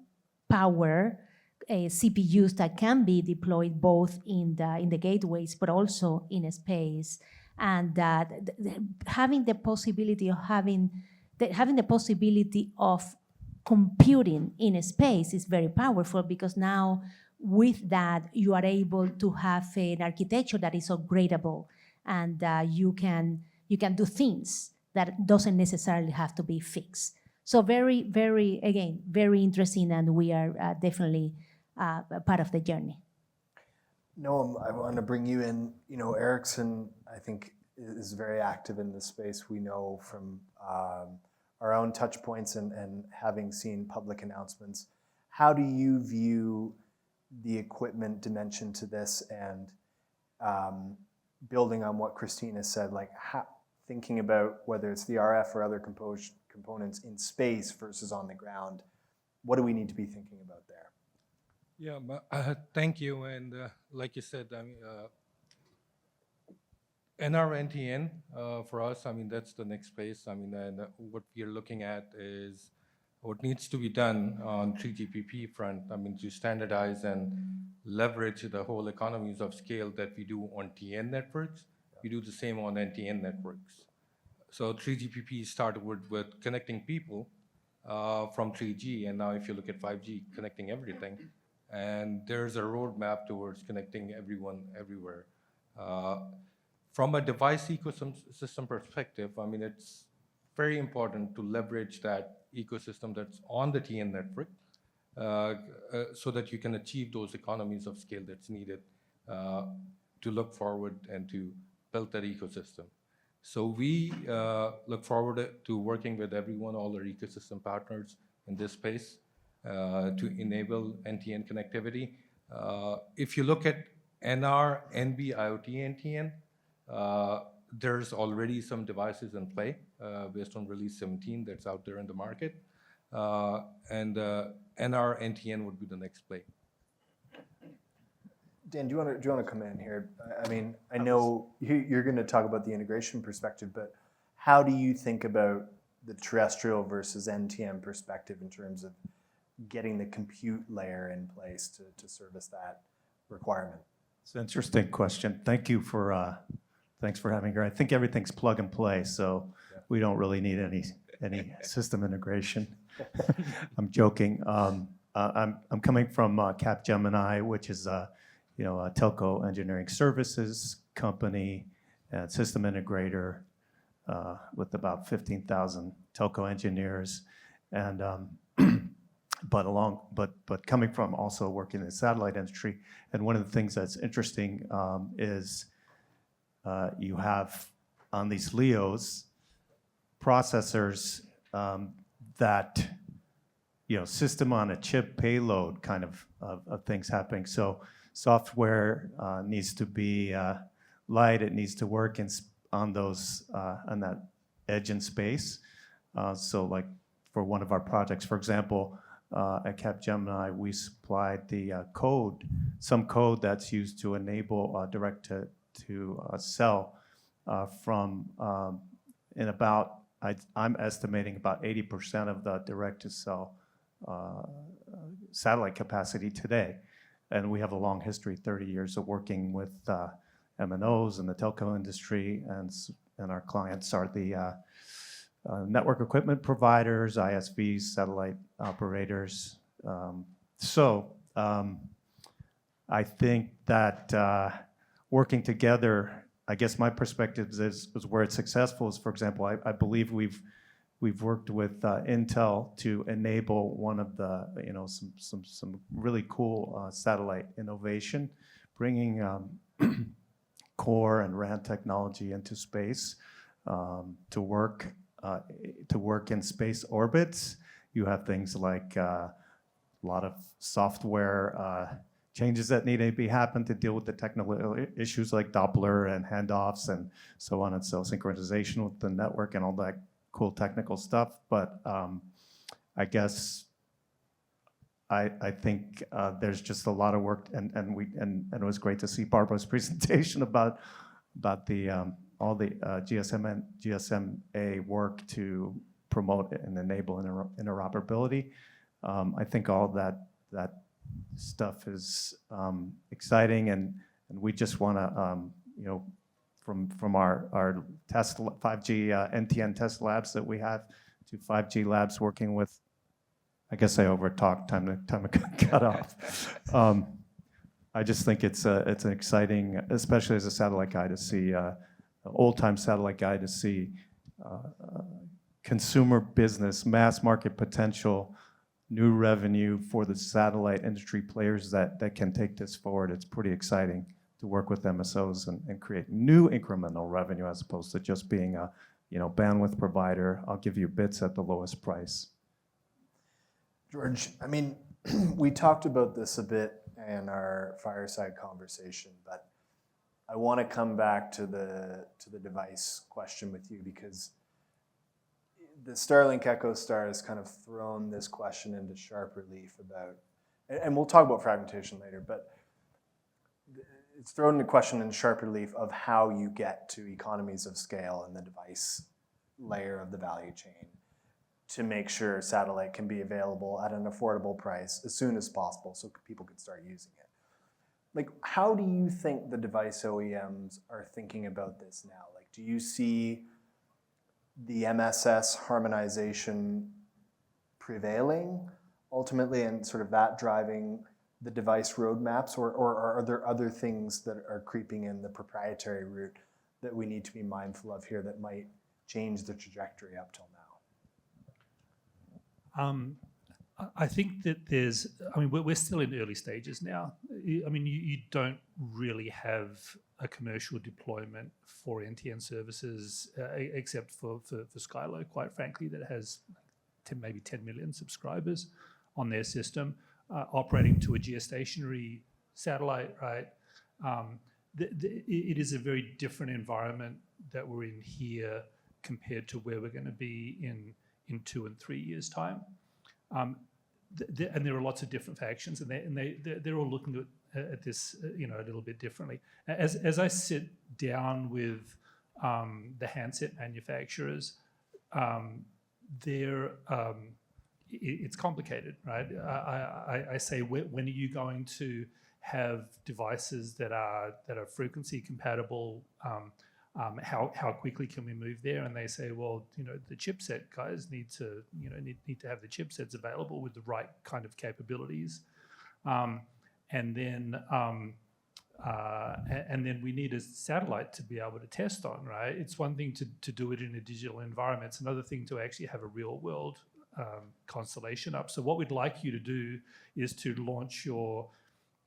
H: power CPUs that can be deployed both in the gateways, but also in space. And having the possibility of computing in space is very powerful, because now with that you are able to have an architecture that is upgradable, and you can do things that doesn't necessarily have to be fixed. So very, very, again, very interesting, and we are definitely part of the journey.
A: Noam, I want to bring you in. Ericsson, I think, is very active in this space. We know from our own touch points and having seen public announcements. How do you view the equipment dimension to this, and building on what Christina said, like thinking about whether it's the RF or other components in space versus on the ground, what do we need to be thinking about there?
I: Yeah, thank you. And like you said, I mean, NR-NTN for us, I mean, that's the next phase. I mean, and what we're looking at is what needs to be done on 3GPP front, I mean, to standardize and leverage the whole economies of scale that we do on TN networks. We do the same on NTN networks. So 3GPP started with connecting people from 3G, and now if you look at 5G, connecting everything. And there's a roadmap towards connecting everyone everywhere. From a device ecosystem perspective, I mean, it's very important to leverage that ecosystem that's on the TN network so that you can achieve those economies of scale that's needed to look forward and to build that ecosystem. So we look forward to working with everyone, all our ecosystem partners in this space to enable NTN connectivity. If you look at NR, NB, IoT, NTN, there's already some devices in play based on release 17 that's out there in the market. And NR, NTN would be the next play.
A: Dan, do you want to come in here? I mean, I know you're going to talk about the integration perspective, but how do you think about the terrestrial versus NTN perspective in terms of getting the compute layer in place to service that requirement?
J: It's an interesting question. Thank you for thanks for having her. I think everything's plug and play, so we don't really need any system integration. I'm joking. I'm coming from Capgemini, which is a telco engineering services company and system integrator with about 15,000 telco engineers, and but coming from also working in the satellite industry. And one of the things that's interesting is you have on these LEOs processors that system on a chip payload kind of things happening. So software needs to be light. It needs to work on those on that edge in space. So like for one of our projects, for example, at Capgemini, we supplied the some code that's used to enable direct to cell from in about I'm estimating about 80% of the direct to cell satellite capacity today. And we have a long history, 30 years of working with MNOs in the telco industry, and our clients are the network equipment providers, ISVs, satellite operators. I think that working together, I guess my perspective is where it's successful is, for example, I believe we've worked with Intel to enable one of the some really cool satellite innovation, bringing core and RAN technology into space to work in space orbits. You have things like a lot of software changes that need to be happen to deal with the technical issues like Doppler and handoffs and so on, and so synchronization with the network and all that cool technical stuff. But I guess I think there's just a lot of work, and it was great to see Barbara's presentation about the all the GSMA work to promote and enable interoperability. I think all that stuff is exciting, and we just want to from our test 5G NTN test labs that we have to 5G labs working with. I guess I overtalked. Time to cut off. I just think it's an exciting, especially as a satellite guy, to see old-time satellite guy to see consumer business, mass market potential, new revenue for the satellite industry players that can take this forward. It's pretty exciting to work with MSOs and create new incremental revenue as opposed to just being a bandwidth provider. I'll give you bits at the lowest price.
A: George, I mean, we talked about this a bit in our fireside conversation, but I want to come back to the device question with you, because the Starlink EchoStar has kind of thrown this question into sharp relief about, and we'll talk about fragmentation later, but it's thrown the question in sharp relief of how you get to economies of scale in the device layer of the value chain to make sure satellite can be available at an affordable price as soon as possible so people can start using it. Like, how do you think the device OEMs are thinking about this now? Like, do you see the MSS harmonization prevailing ultimately and sort of that driving the device roadmaps, or are there other things that are creeping in the proprietary route that we need to be mindful of here that might change the trajectory up till now?
B: I think that we're still in early stages now. I mean, you don't really have a commercial deployment for NTN services except for Skylo, quite frankly, that has maybe 10 million subscribers on their system, operating to a geostationary satellite, right? It is a very different environment that we're in here compared to where we're going to be in 2 and 3 years' time. And there are lots of different factions, and they're all looking at this, a little bit differently. As I sit down with the handset manufacturers, it's complicated, right? I say, when are you going to have devices that are frequency compatible? How quickly can we move there? And they say, well, the chipset guys need to have the chipsets available with the right kind of capabilities, and then we need a satellite to be able to test on, right? It's one thing to do it in a digital environment. It's another thing to actually have a real world constellation up. So what we'd like you to do is to launch your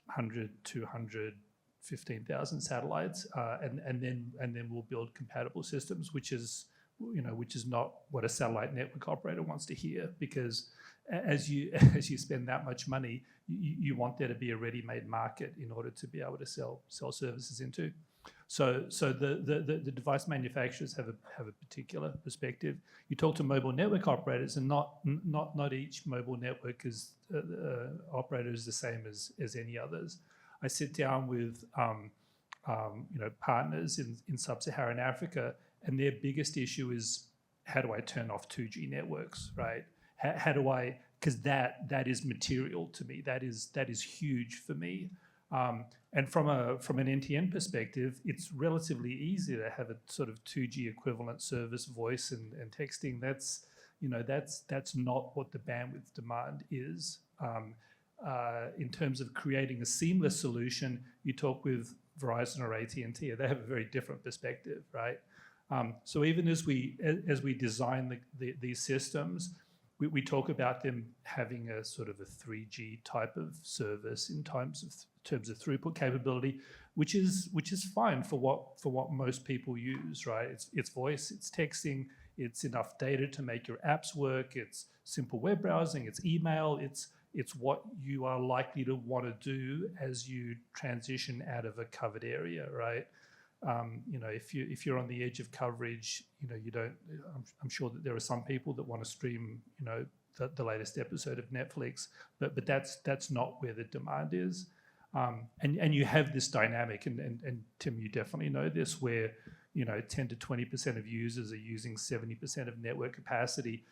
B: 100, 200, 15,000 satellites, and then we'll build compatible systems, which is not what a satellite network operator wants to hear, because as you spend that much money, you want there to be a ready-made market in order to be able to sell services into. So the device manufacturers have a particular perspective. You talk to mobile network operators, and not each mobile network operator is the same as any others. I sit down with partners in sub-Saharan Africa, and their biggest issue is, how do I turn off 2G networks, right? How do I? Because that is material to me. That is huge for me. And from an NTN perspective, it's relatively easy to have a sort of 2G equivalent service, voice and texting. That's not what the bandwidth demand is. In terms of creating a seamless solution, you talk with Verizon or AT&T, they have a very different perspective, right? So even as we design these systems, we talk about them having a sort of a 3G type of service in terms of throughput capability, which is fine for what most people use, right? It's voice, it's texting, it's enough data to make your apps work, it's simple web browsing, it's email, it's what you are likely to want to do as you transition out of a covered area, right? If you're on the edge of coverage, you don't. I'm sure that there are some people that want to stream, the latest episode of Netflix, but that's not where the demand is. And you have this dynamic, and Tim, you definitely know this, where 10 to 20% of users are using 70% of network capacity.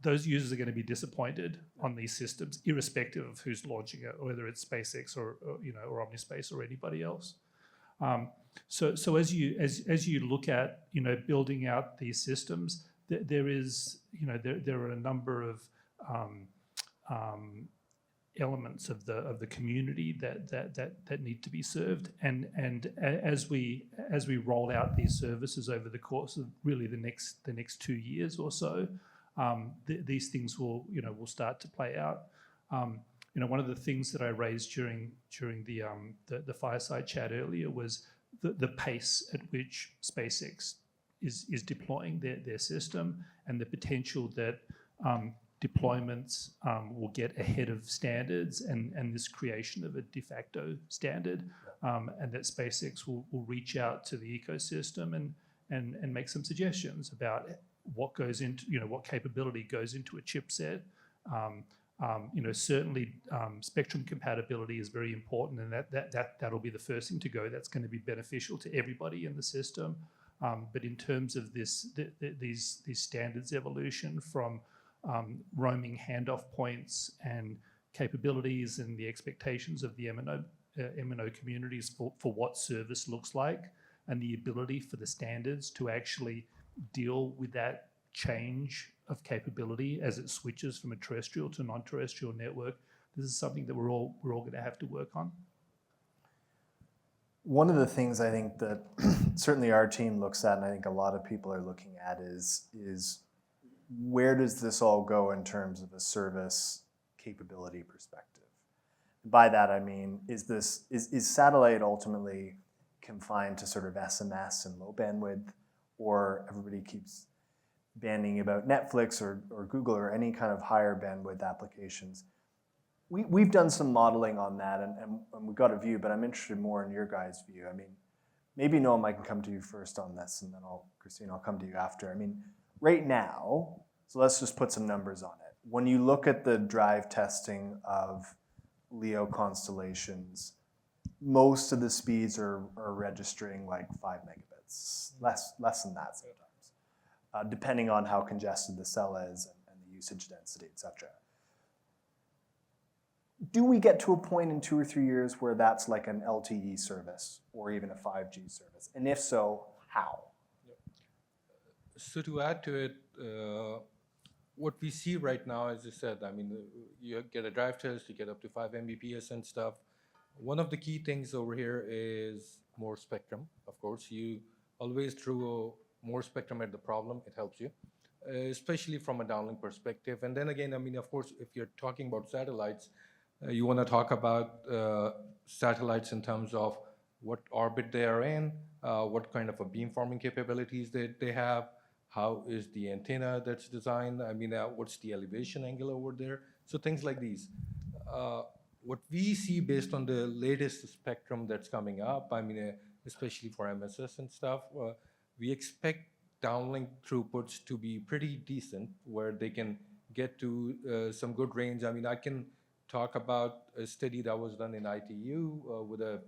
B: Those users are going to be disappointed on these systems, irrespective of who's launching it, whether it's SpaceX or Omnispace or anybody else. So as you look at building out these systems, there are a number of elements of the community that need to be served, and as we roll out these services over the course of really the next 2 years or so, these things will start to play out. One of the things that I raised during the fireside chat earlier was the pace at which SpaceX is deploying their system, and the potential that deployments will get ahead of standards, and this creation of a de facto standard, and that SpaceX will reach out to the ecosystem and make some suggestions about what goes into, what capability goes into a chipset. Certainly spectrum compatibility is very important, and that'll be the first thing to go. That's going to be beneficial to everybody in the system. But in terms of these standards evolution from roaming handoff points and capabilities and the expectations of the MNO communities for what service looks like, and the ability for the standards to actually deal with that change of capability as it switches from a terrestrial to non-terrestrial network. This is something that we're all going to have to work on.
A: One of the things I think that certainly our team looks at, and I think a lot of people are looking at, is where does this all go in terms of a service capability perspective? By that I mean, is satellite ultimately confined to sort of SMS and low bandwidth, or everybody keeps banning about Netflix or Google or any kind of higher bandwidth applications? We've done some modeling on that, and we've got a view, but I'm interested more in your guys' view. I mean, maybe Noam, I can come to you first on this, and then Christine, I'll come to you after. I mean, right now, so let's just put some numbers on it. When you look at the drive testing of LEO constellations, most of the speeds are registering like 5 megabits, less than that sometimes, depending on how congested the cell is and the usage density, et cetera. Do we get to a point in 2 or 3 years where that's like an LTE service or even a 5G service? And if so, how?
I: So to add to it, what we see right now, as you said, I mean, you get a drive test, you get up to 5 Mbps and stuff. One of the key things over here is more spectrum. Of course, you always throw more spectrum at the problem, it helps you, especially from a downlink perspective. And then again, I mean, of course, if you're talking about satellites, you want to talk about satellites in terms of what orbit they are in, what kind of a beamforming capabilities they have, how is the antenna that's designed, I mean, what's the elevation angle over there, so things like these. What we see based on the latest spectrum that's coming up, I mean, especially for MSS and stuff, we expect downlink throughputs to be pretty decent, where they can get to some good range. I mean, I can talk about a study that was done in ITU with a,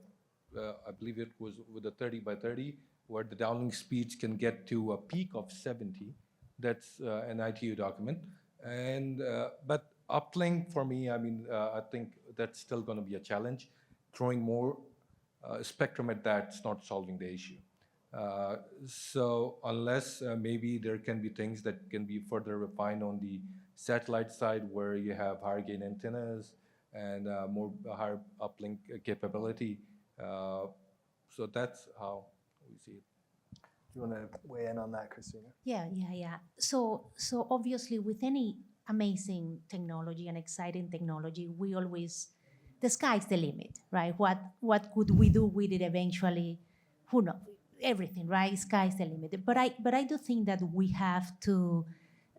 I: I believe it was with a 30 by 30, where the downlink speeds can get to a peak of 70. That's an ITU document. And but uplink for me, I mean, I think that's still going to be a challenge. Throwing more spectrum at that's not solving the issue. So unless maybe there can be things that can be further refined on the satellite side, where you have higher gain antennas and more higher uplink capability. So that's how we see it.
A: Do you want to weigh in on that, Christina?
H: Yeah. So obviously, with any amazing technology and exciting technology, we always, the sky's the limit, right? What could we do with it eventually? Who knows? Everything, right? Sky's the limit. But I do think that we have to,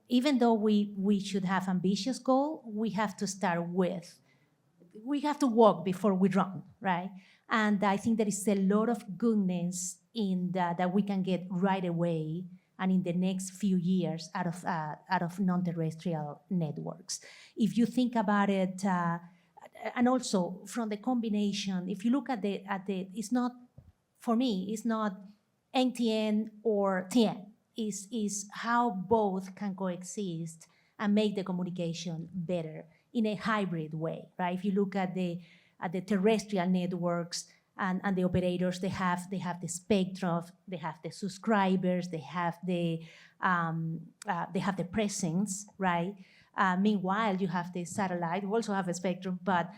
H: even though we should have ambitious goal, we have to start with, we have to walk before we run, right? And I think there is a lot of goodness in that we can get right away and in the next few years out of non-terrestrial networks. If you think about it, and also from the combination, if you look at the, it's not, for me, it's not NTN or TN, is how both can coexist and make the communication better in a hybrid way, right? If you look at the terrestrial networks and the operators, they have the spectrum, they have the subscribers, they have the presence, right? Meanwhile, you have the satellite, who also have a spectrum, but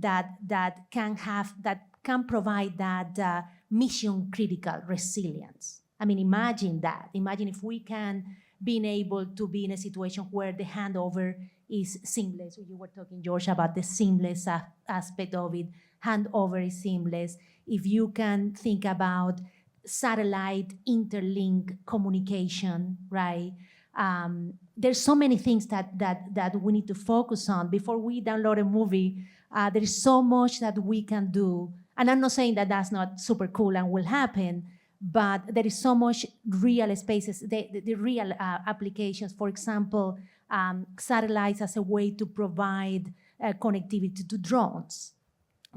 H: that can provide that mission critical resilience. I mean, imagine that. Imagine if we can being able to be in a situation where the handover is seamless. You were talking, George, about the seamless aspect of it. Handover is seamless. If you can think about satellite interlink communication, right? There's so many things that we need to focus on. Before we download a movie, there is so much that we can do. And I'm not saying that that's not super cool and will happen, but there is so much real spaces, the real applications. For example, satellites as a way to provide connectivity to drones,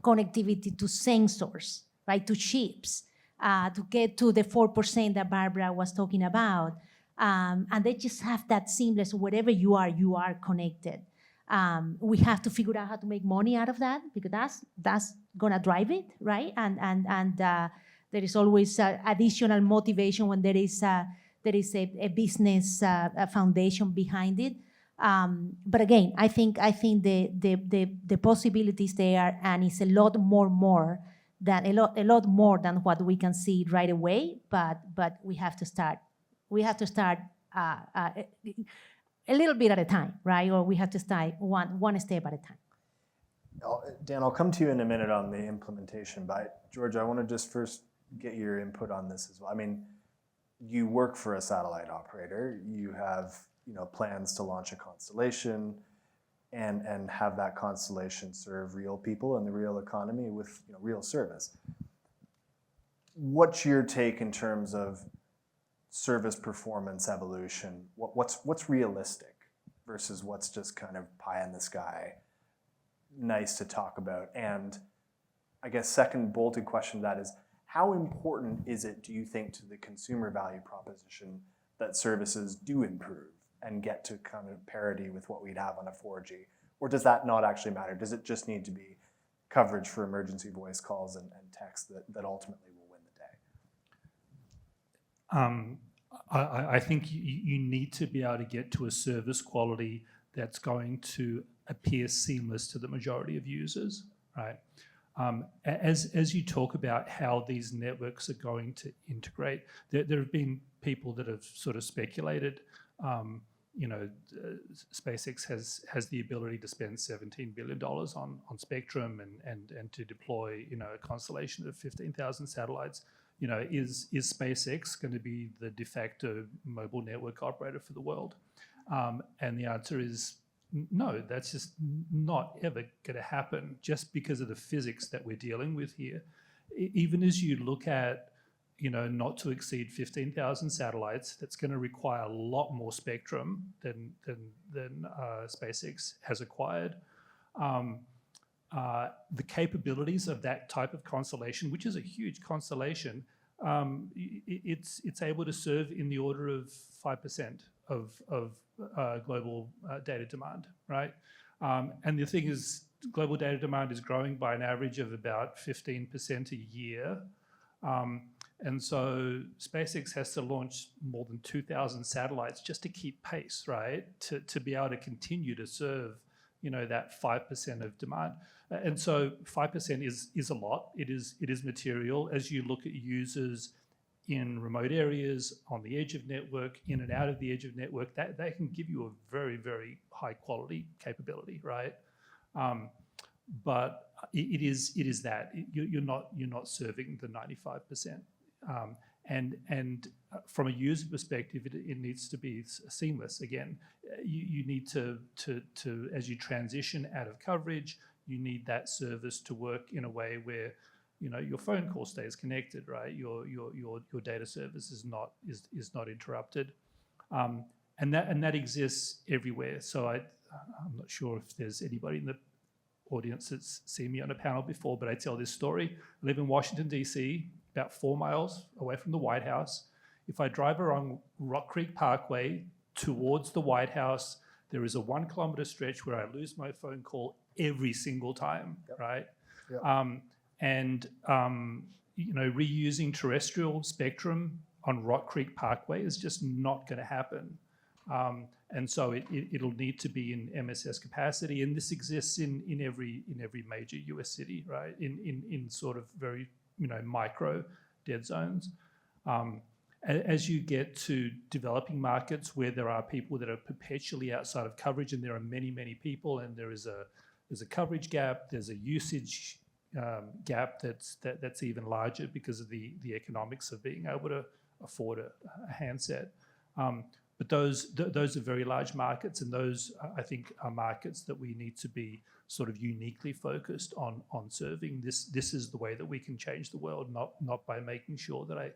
H: connectivity to sensors, right, to chips, to get to the 4% that Barbara was talking about. And they just have that seamless, wherever you are connected. We have to figure out how to make money out of that, because that's gonna drive it, right? And there is always additional motivation when there is a business foundation behind it. But again, I think the possibilities there, and it's a lot more than what we can see right away. But we have to start. We have to start a little bit at a time, right? Or we have to start one step at a time.
A: Dan, I'll come to you in a minute on the implementation, but George, I want to just first get your input on this as well. I mean, you work for a satellite operator. You have, plans to launch a constellation and have that constellation serve real people in the real economy with real service. What's your take in terms of service performance evolution? What's realistic versus what's just kind of pie in the sky, nice to talk about? And I guess second bolted question to that is, how important is it, do you think, to the consumer value proposition that services do improve and get to kind of parity with what we'd have on a 4G? Or does that not actually matter? Does it just need to be coverage for emergency voice calls and text that ultimately will win the day?
B: I think you need to be able to get to a service quality that's going to appear seamless to the majority of users, right? As you talk about how these networks are going to integrate, there have been people that have sort of speculated, SpaceX has the ability to spend $17 billion on spectrum and to deploy, a constellation of 15,000 satellites. Is SpaceX going to be the de facto mobile network operator for the world? And the answer is no, that's just not ever going to happen, just because of the physics that we're dealing with here. Even as you look at, not to exceed 15,000 satellites, that's going to require a lot more spectrum than SpaceX has acquired. The capabilities of that type of constellation, which is a huge constellation, it's able to serve in the order of 5% of global data demand, right? And the thing is, global data demand is growing by an average of about 15% a year. And so SpaceX has to launch more than 2,000 satellites just to keep pace, right? To be able to continue to serve, that 5% of demand. And so 5% is a lot. It is material. As you look at users in remote areas, on the edge of network, in and out of the edge of network, that can give you a very, very high quality capability, right? But it is that you're not serving the 95%. And from a user perspective, it needs to be seamless. Again, you need to as you transition out of coverage, you need that service to work in a way where your phone call stays connected, right? Your data service is not interrupted, and that exists everywhere. So I'm not sure if there's anybody in the audience that's seen me on a panel before, but I tell this story. I live in Washington, D.C., about 4 miles away from the White House. If I drive along Rock Creek Parkway towards the White House, there is a 1 kilometer stretch where I lose my phone call every single time, yep. Right? Yep. Reusing terrestrial spectrum on Rock Creek Parkway is just not going to happen. And so it'll need to be in MSS capacity, and this exists in every major US city, right? In sort of very micro dead zones. As you get to developing markets where there are people that are perpetually outside of coverage, and there are many people, and there's a coverage gap, there's a usage gap that's even larger because of the economics of being able to afford a handset. But those are very large markets, and those, I think, are markets that we need to be sort of uniquely focused on serving. This is the way that we can change the world, not by making sure that I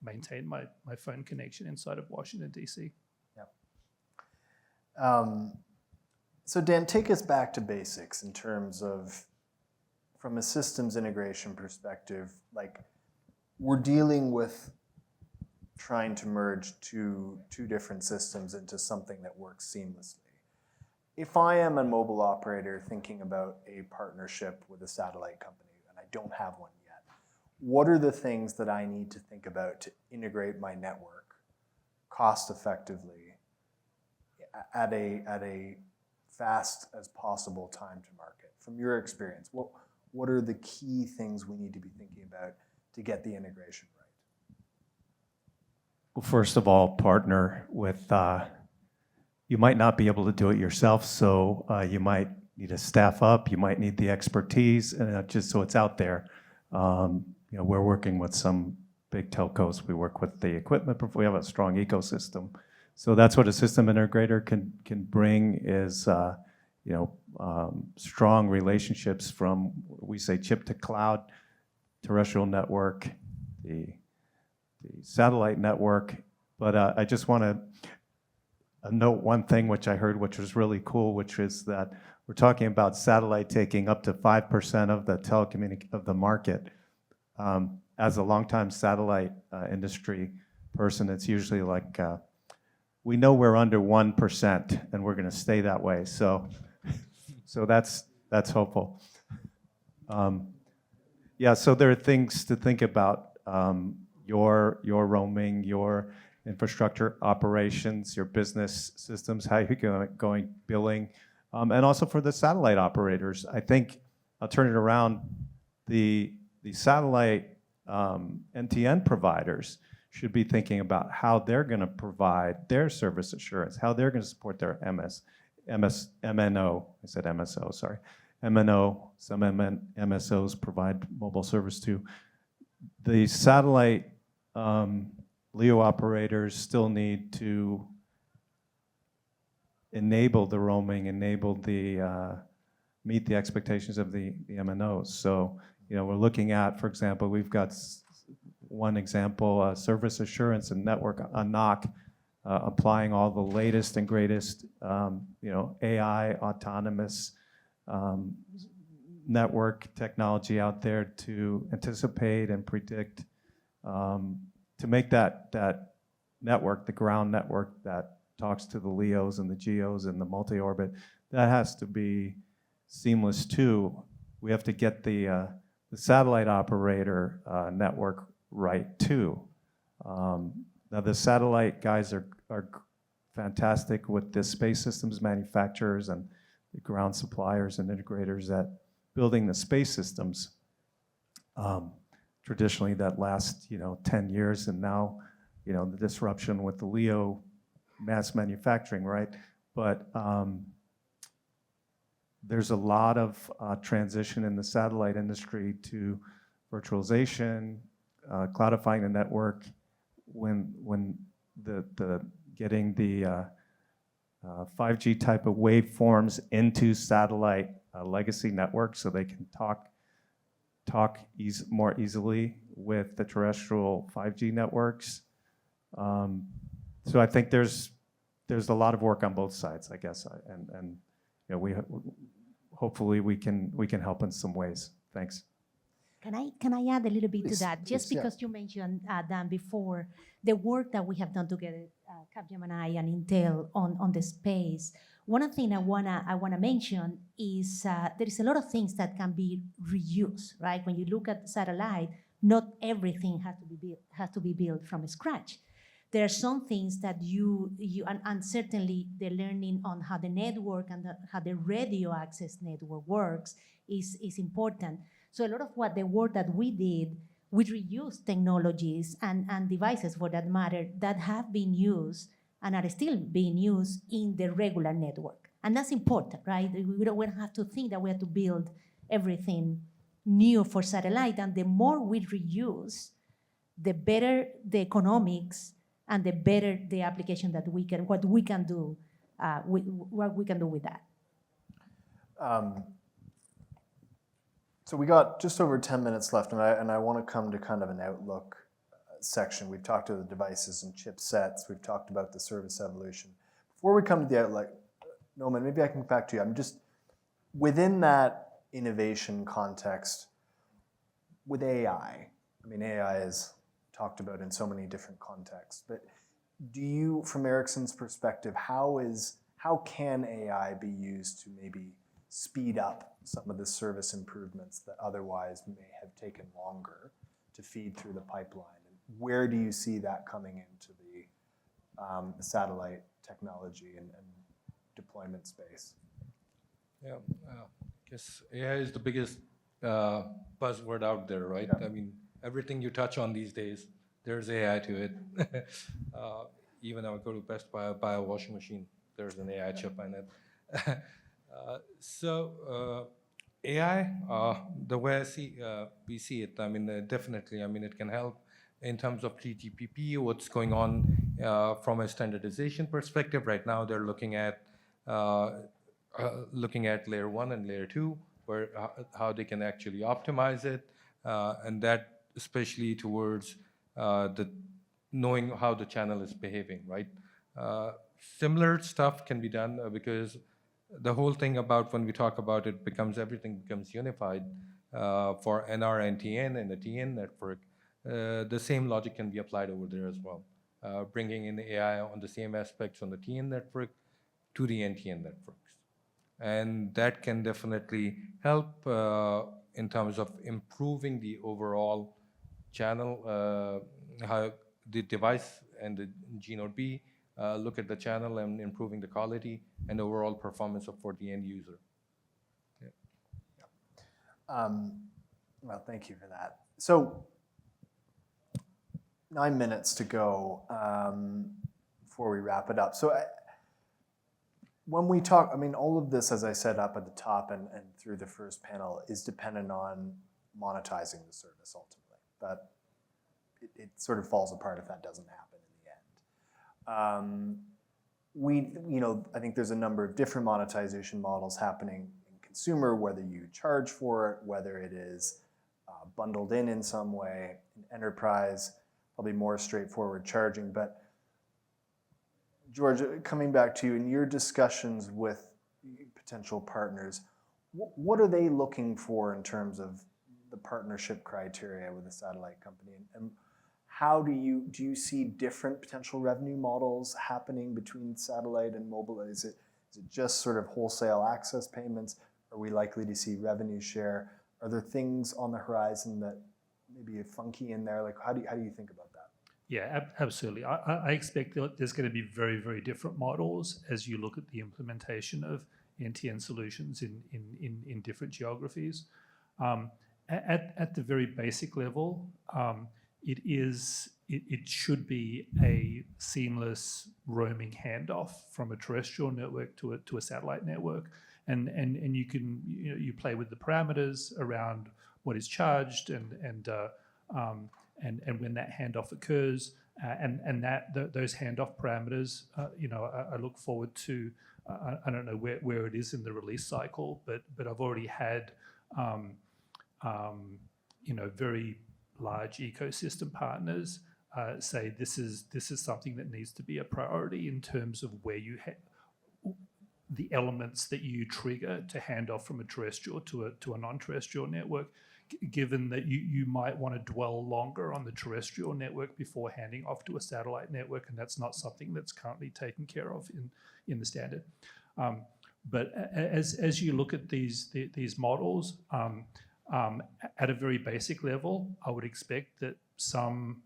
B: maintain my phone connection inside of Washington, D.C.
A: Yeah. So Dan, take us back to basics in terms of, from a systems integration perspective, like we're dealing with trying to merge two different systems into something that works seamlessly. If I am a mobile operator thinking about a partnership with a satellite company, and I don't have one yet, what are the things that I need to think about to integrate my network cost effectively at a fast as possible time to market? From your experience, what are the key things we need to be thinking about to get the integration right?
J: Well, first of all, partner with, you might not be able to do it yourself, so you might need to staff up, you might need the expertise, and just so it's out there. We're working with some big telcos, we work with the equipment, we have a strong ecosystem. So that's what a system integrator can bring is, strong relationships from, we say, chip to cloud, terrestrial network, the satellite network. But I just want to note one thing which I heard, which was really cool, which is that we're talking about satellite taking up to 5% of the market. As a longtime satellite industry person, it's usually like, we know we're under 1% and we're gonna stay that way. So that's hopeful. Yeah, so there are things to think about. Your roaming, your infrastructure operations, your business systems, how you're going billing, and also for the satellite operators. I think I'll turn it around. The satellite NTN providers should be thinking about how they're going to provide their service assurance, how they're going to support their MNO. I said MSO, sorry. MNO, some MSOs provide mobile service too. The satellite LEO operators still need to enable the roaming, enable the meet the expectations of the MNOs. So, we're looking at, for example, we've got one example, service assurance and network, a NOC, applying all the latest and greatest, AI, autonomous network technology out there to anticipate and predict, to make that network, the ground network that talks to the LEOs and the GEOs and the multi-orbit, that has to be seamless too. We have to get the satellite operator network right too. Now the satellite guys are fantastic with the space systems manufacturers and the ground suppliers and integrators that building the space systems. Traditionally that last 10 years, and now the disruption with the LEO mass manufacturing, right? But there's a lot of transition in the satellite industry to virtualization, cloudifying the network. When the getting the 5G type of waveforms into satellite legacy networks, so they can talk more easily with the terrestrial 5G networks. So I think there's a lot of work on both sides, I guess, and we hopefully we can help in some ways. Thanks.
H: Can I add a little bit
A: Please,
H: to that? Just
A: please, yeah.
H: because you mentioned, Dan, before, the work that we have done together, Capgemini and Intel on the space. One thing I wanna mention is there is a lot of things that can be reused, right? When you look at satellite, not everything has to be built from scratch. There are some things that and certainly the learning on how the network and how the radio access network works is important. So a lot of the work that we did, we reused technologies and devices for that matter that have been used and are still being used in the regular network. And that's important, right? We don't have to think that we have to build everything new for satellite. And the more we reuse, the better the economics and the better the application that what we can do with that.
A: So we got just over 10 minutes left, and I want to come to kind of an outlook section. We've talked about the devices and chipsets. We've talked about the service evolution. Before we come to the outlook, Noman, maybe I can come back to you. I'm just, within that innovation context, with AI, I mean, AI is talked about in so many different contexts, but do you, from Ericsson's perspective, how can AI be used to maybe speed up some of the service improvements that otherwise may have taken longer to feed through the pipeline? And where do you see that coming into the satellite technology and deployment space?
I: Yeah, I guess AI is the biggest buzzword out there, right?
A: Yeah.
I: I mean, everything you touch on these days, there's AI to it. Even I would go to Best Buy, buy a washing machine, there's an AI chip in it. So AI, the way we see it, I mean, definitely, I mean, it can help in terms of 3GPP, what's going on from a standardization perspective. Right now, they're looking at layer 1 and layer 2, where how they can actually optimize it, and that especially towards knowing how the channel is behaving, right? Similar stuff can be done because the whole thing about when we talk about it becomes everything becomes unified for NR-NTN and the TN network. The same logic can be applied over there as well, bringing in AI on the same aspects on the TN network to the NTN networks. And that can definitely help in terms of improving the overall channel, how the device and the G Node B look at the channel and improving the quality and overall performance for the end user.
A: Well, thank you for that. So 9 minutes to go before we wrap it up. So when we talk, I mean, all of this, as I said up at the top and through the first panel, is dependent on monetizing the service ultimately. But it sort of falls apart if that doesn't happen in the end. I think there's a number of different monetization models happening in consumer, whether you charge for it, whether it is bundled in some way. In enterprise, probably more straightforward charging. But George, coming back to you, in your discussions with potential partners, what are they looking for in terms of the partnership criteria with a satellite company? And how do you see different potential revenue models happening between satellite and mobile? Is it just sort of wholesale access payments? Are we likely to see revenue share? Are there things on the horizon that maybe are funky in there? Like, how do you think about that?
B: Yeah, absolutely. I expect that there's going to be very, very different models as you look at the implementation of NTN solutions in different geographies. At the very basic level, it should be a seamless roaming handoff from a terrestrial network to a satellite network, and you play with the parameters around what is charged and when that handoff occurs, and those handoff parameters, I look forward to. I don't know where it is in the release cycle, but I've already had very large ecosystem partners say this is something that needs to be a priority in terms of where you the elements that you trigger to hand off from a terrestrial to a non-terrestrial network, given that you might want to dwell longer on the terrestrial network before handing off to a satellite network, and that's not something that's currently taken care of in the standard. But as you look at these models, at a very basic level, I would expect that some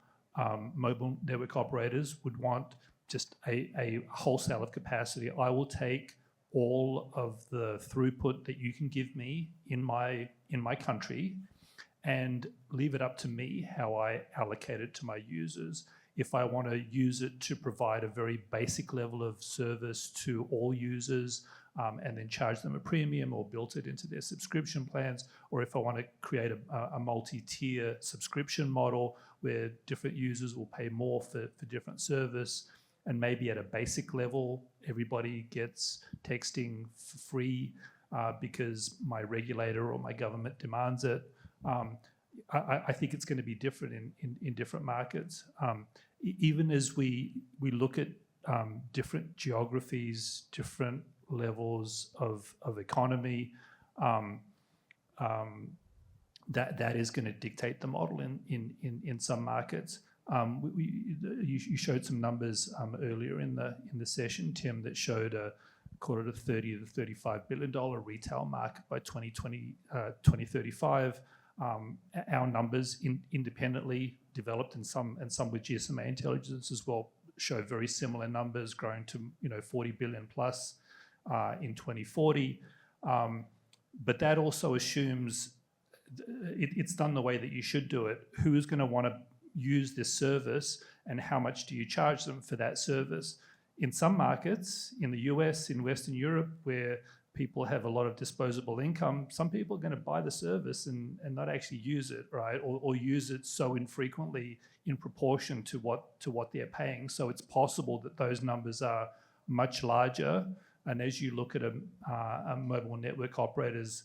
B: mobile network operators would want just a wholesale of capacity. I will take all of the throughput that you can give me in my country and leave it up to me how I allocate it to my users. If I want to use it to provide a very basic level of service to all users and then charge them a premium or build it into their subscription plans, or if I want to create a multi-tier subscription model where different users will pay more for different service, and maybe at a basic level, everybody gets texting for free because my regulator or my government demands it. I think it's going to be different in different markets. Even as we look at different geographies, different levels of economy, that is going to dictate the model in some markets. You showed some numbers earlier in the session, Tim, that showed call it a $30 to $35 billion retail market by 2035. Our numbers independently developed and some with GSMA Intelligence as well show very similar numbers, growing to 40 billion plus in 2040. But that also assumes it's done the way that you should do it. Who is going to want to use this service, and how much do you charge them for that service? In some markets, in the US, in Western Europe, where people have a lot of disposable income, some people are going to buy the service and not actually use it, right? Or use it so infrequently in proportion to what they're paying. So it's possible that those numbers are much larger. And as you look at a mobile network operator's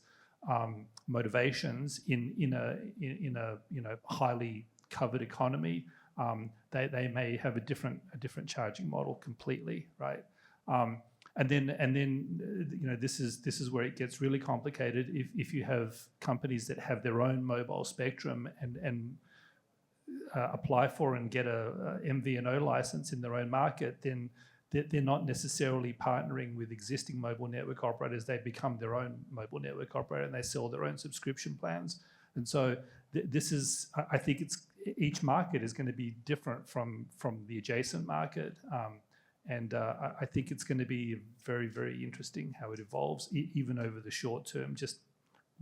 B: motivations in a highly covered economy, they may have a different charging model completely, right? And then this is where it gets really complicated. If you have companies that have their own mobile spectrum and apply for and get a MVNO license in their own market, then they're not necessarily partnering with existing mobile network operators. They become their own mobile network operator and they sell their own subscription plans. And so this is, I think each market is going to be different from the adjacent market. And I think it's going to be very, very interesting how it evolves, even over the short term, just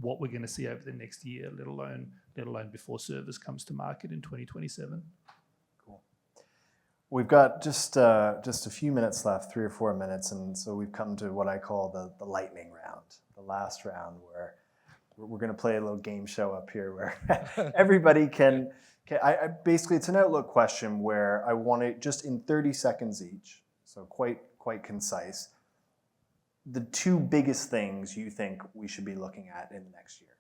B: what we're going to see over the next year, let alone before service comes to market in 2027.
A: Cool. We've got just a few minutes left, 3 or 4 minutes, and so we've come to what I call the lightning round, the last round, where we're going to play a little game show up here where everybody can basically, it's an Outlook question where I want to, just in 30 seconds each, so quite concise, the 2 biggest things you think we should be looking at in the next year,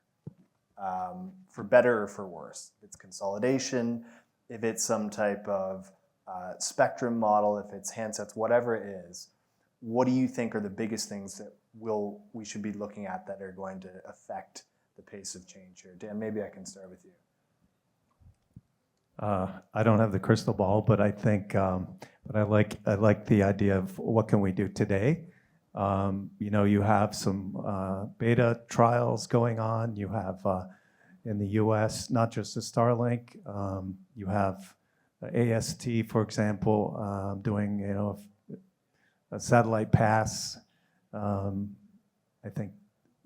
A: for better or for worse. If it's consolidation, if it's some type of spectrum model, if it's handsets, whatever it is, what do you think are the biggest things that we should be looking at that are going to affect the pace of change here? Dan, maybe I can start with you.
J: I don't have the crystal ball, but I think, but I like the idea of what can we do today. You have some beta trials going on. You have in the U.S. not just the Starlink. You have AST, for example, doing a satellite pass. I think,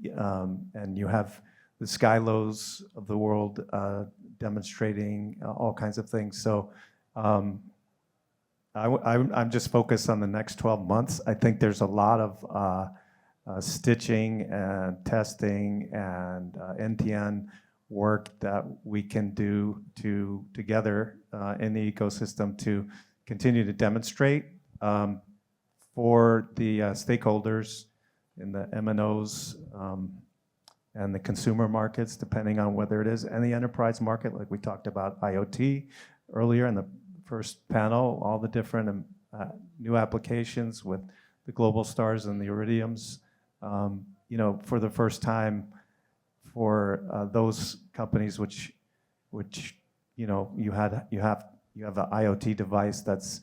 J: and you have the Skylos of the world demonstrating all kinds of things. So I'm just focused on the next 12 months. I think there's a lot of stitching and testing and NTN work that we can do together in the ecosystem to continue to demonstrate for the stakeholders in the MNOs and the consumer markets, depending on whether it is, and the enterprise market, like we talked about IoT earlier in the first panel, all the different new applications with the Globalstars and the Iridiums. For the first time, for those companies which you have an IoT device that's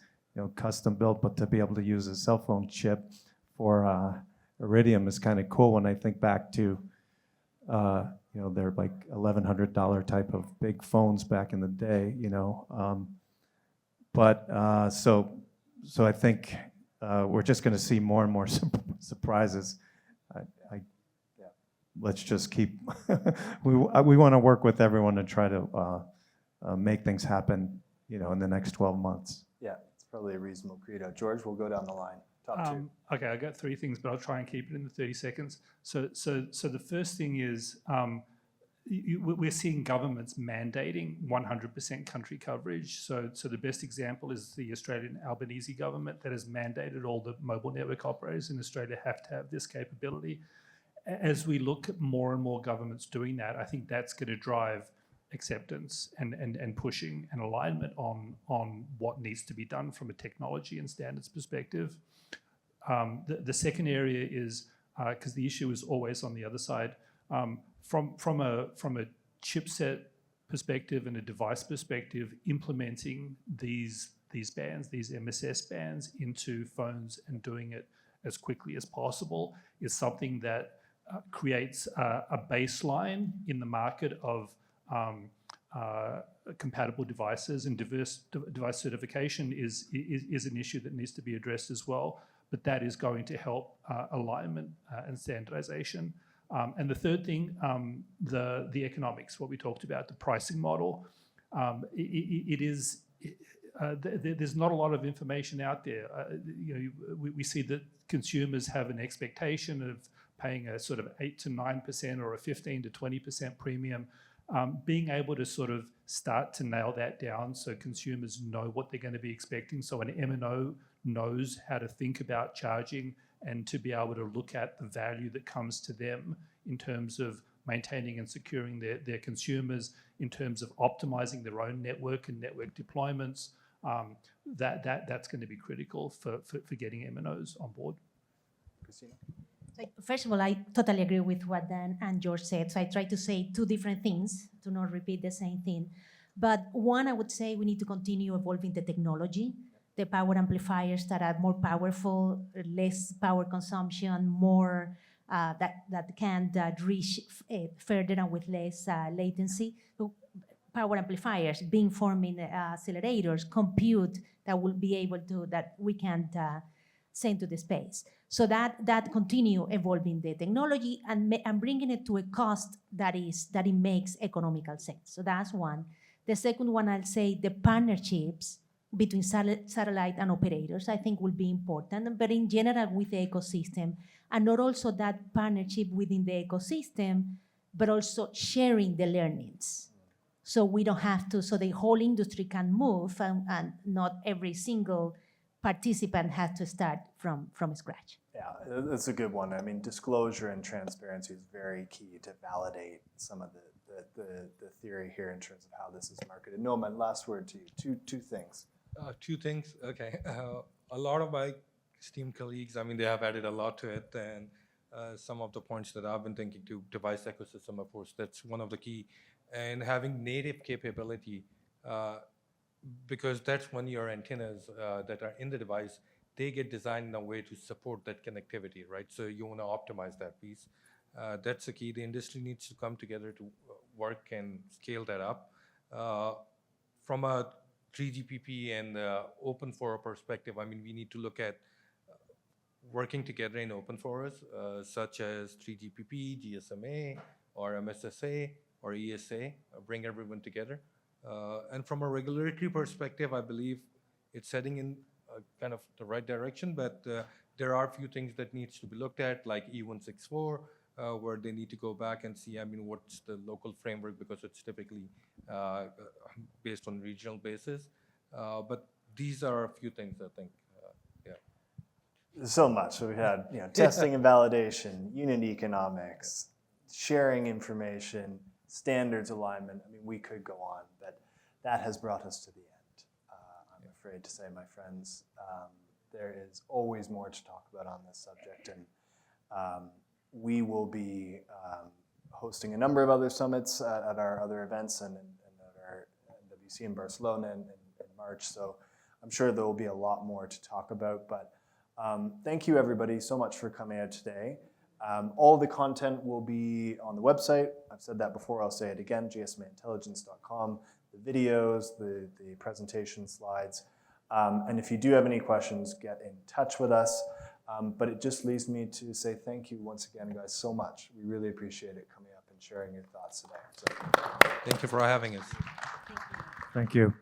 J: custom built, but to be able to use a cell phone chip for Iridium is kind of cool. When I think back to they're like $1,100 type of big phones back in the day, So I think we're just going to see more and more surprises. Let's just keep. we want to work with everyone to try to make things happen, in the next 12 months.
A: Yeah, it's probably a reasonable credo. George, we'll go down the line. Top 2.
B: Okay, I got 3 things, but I'll try and keep it in the 30 seconds. So the first thing is we're seeing governments mandating 100% country coverage. So the best example is the Australian Albanese government that has mandated all the mobile network operators in Australia have to have this capability. As we look at more and more governments doing that, I think that's going to drive acceptance and pushing and alignment on what needs to be done from a technology and standards perspective. The second area is, because the issue is always on the other side, from a chipset perspective and a device perspective, implementing these bands, these MSS bands into phones and doing it as quickly as possible is something that creates a baseline in the market of compatible devices, and device certification is an issue that needs to be addressed as well. But that is going to help alignment and standardization. And the third thing, the economics, what we talked about, the pricing model. There's not a lot of information out there. We see that consumers have an expectation of paying a sort of 8 to 9% or a 15 to 20% premium. Being able to sort of start to nail that down so consumers know what they're going to be expecting, so an MNO knows how to think about charging and to be able to look at the value that comes to them in terms of maintaining and securing their consumers, in terms of optimizing their own network and network deployments. That's going to be critical for getting MNOs on board.
A: Christina?
H: So first of all, I totally agree with what Dan and George said. So I try to say two different things to not repeat the same thing. But one, I would say we need to continue evolving the technology, the power amplifiers that are more powerful, less power consumption, more that can reach further and with less latency. So power amplifiers, beamforming accelerators, compute that will be able to, that we can send to the space. So that continue evolving the technology and bringing it to a cost that it makes economical sense. So that's one. The second one, I'll say the partnerships between satellite and operators, I think will be important, but in general with the ecosystem, and not also that partnership within the ecosystem, but also sharing the learnings. So we don't have to, so the whole industry can move and not every single participant has to start from scratch.
A: Yeah, that's a good one. I mean, disclosure and transparency is very key to validate some of the theory here in terms of how this is marketed. Noman, last word to you. Two things.
I: Two things, okay. A lot of my esteemed colleagues, I mean, they have added a lot to it, and some of the points that I've been thinking to device ecosystem, of course, that's one of the key. And having native capability, because that's when your antennas that are in the device, they get designed in a way to support that connectivity, right? So you want to optimize that piece. That's the key. The industry needs to come together to work and scale that up. From a 3GPP and open forum perspective, I mean, we need to look at working together in open forums, such as 3GPP, GSMA, or MSSA, or ESA, bring everyone together. And from a regulatory perspective, I believe it's heading in kind of the right direction, but there are a few things that needs to be looked at, like E164, where they need to go back and see, I mean, what's the local framework, because it's typically based on regional basis. But these are a few things, I think, yeah.
A: So much. So we had testing and validation, unit economics, sharing information, standards alignment. I mean, we could go on, but that has brought us to the end. I'm afraid to say, my friends, there is always more to talk about on this subject, and we will be hosting a number of other summits at our other events and at our MWC in Barcelona in March. So I'm sure there will be a lot more to talk about. But thank you, everybody, so much for coming out today. All the content will be on the website. I've said that before, I'll say it again, GSMAintelligence.com, the videos, the presentation slides. And if you do have any questions, get in touch with us. But it just leaves me to say thank you once again, guys, so much. We really appreciate it coming up and sharing your thoughts today. So.
I: Thank you for having us.
J: Thank you.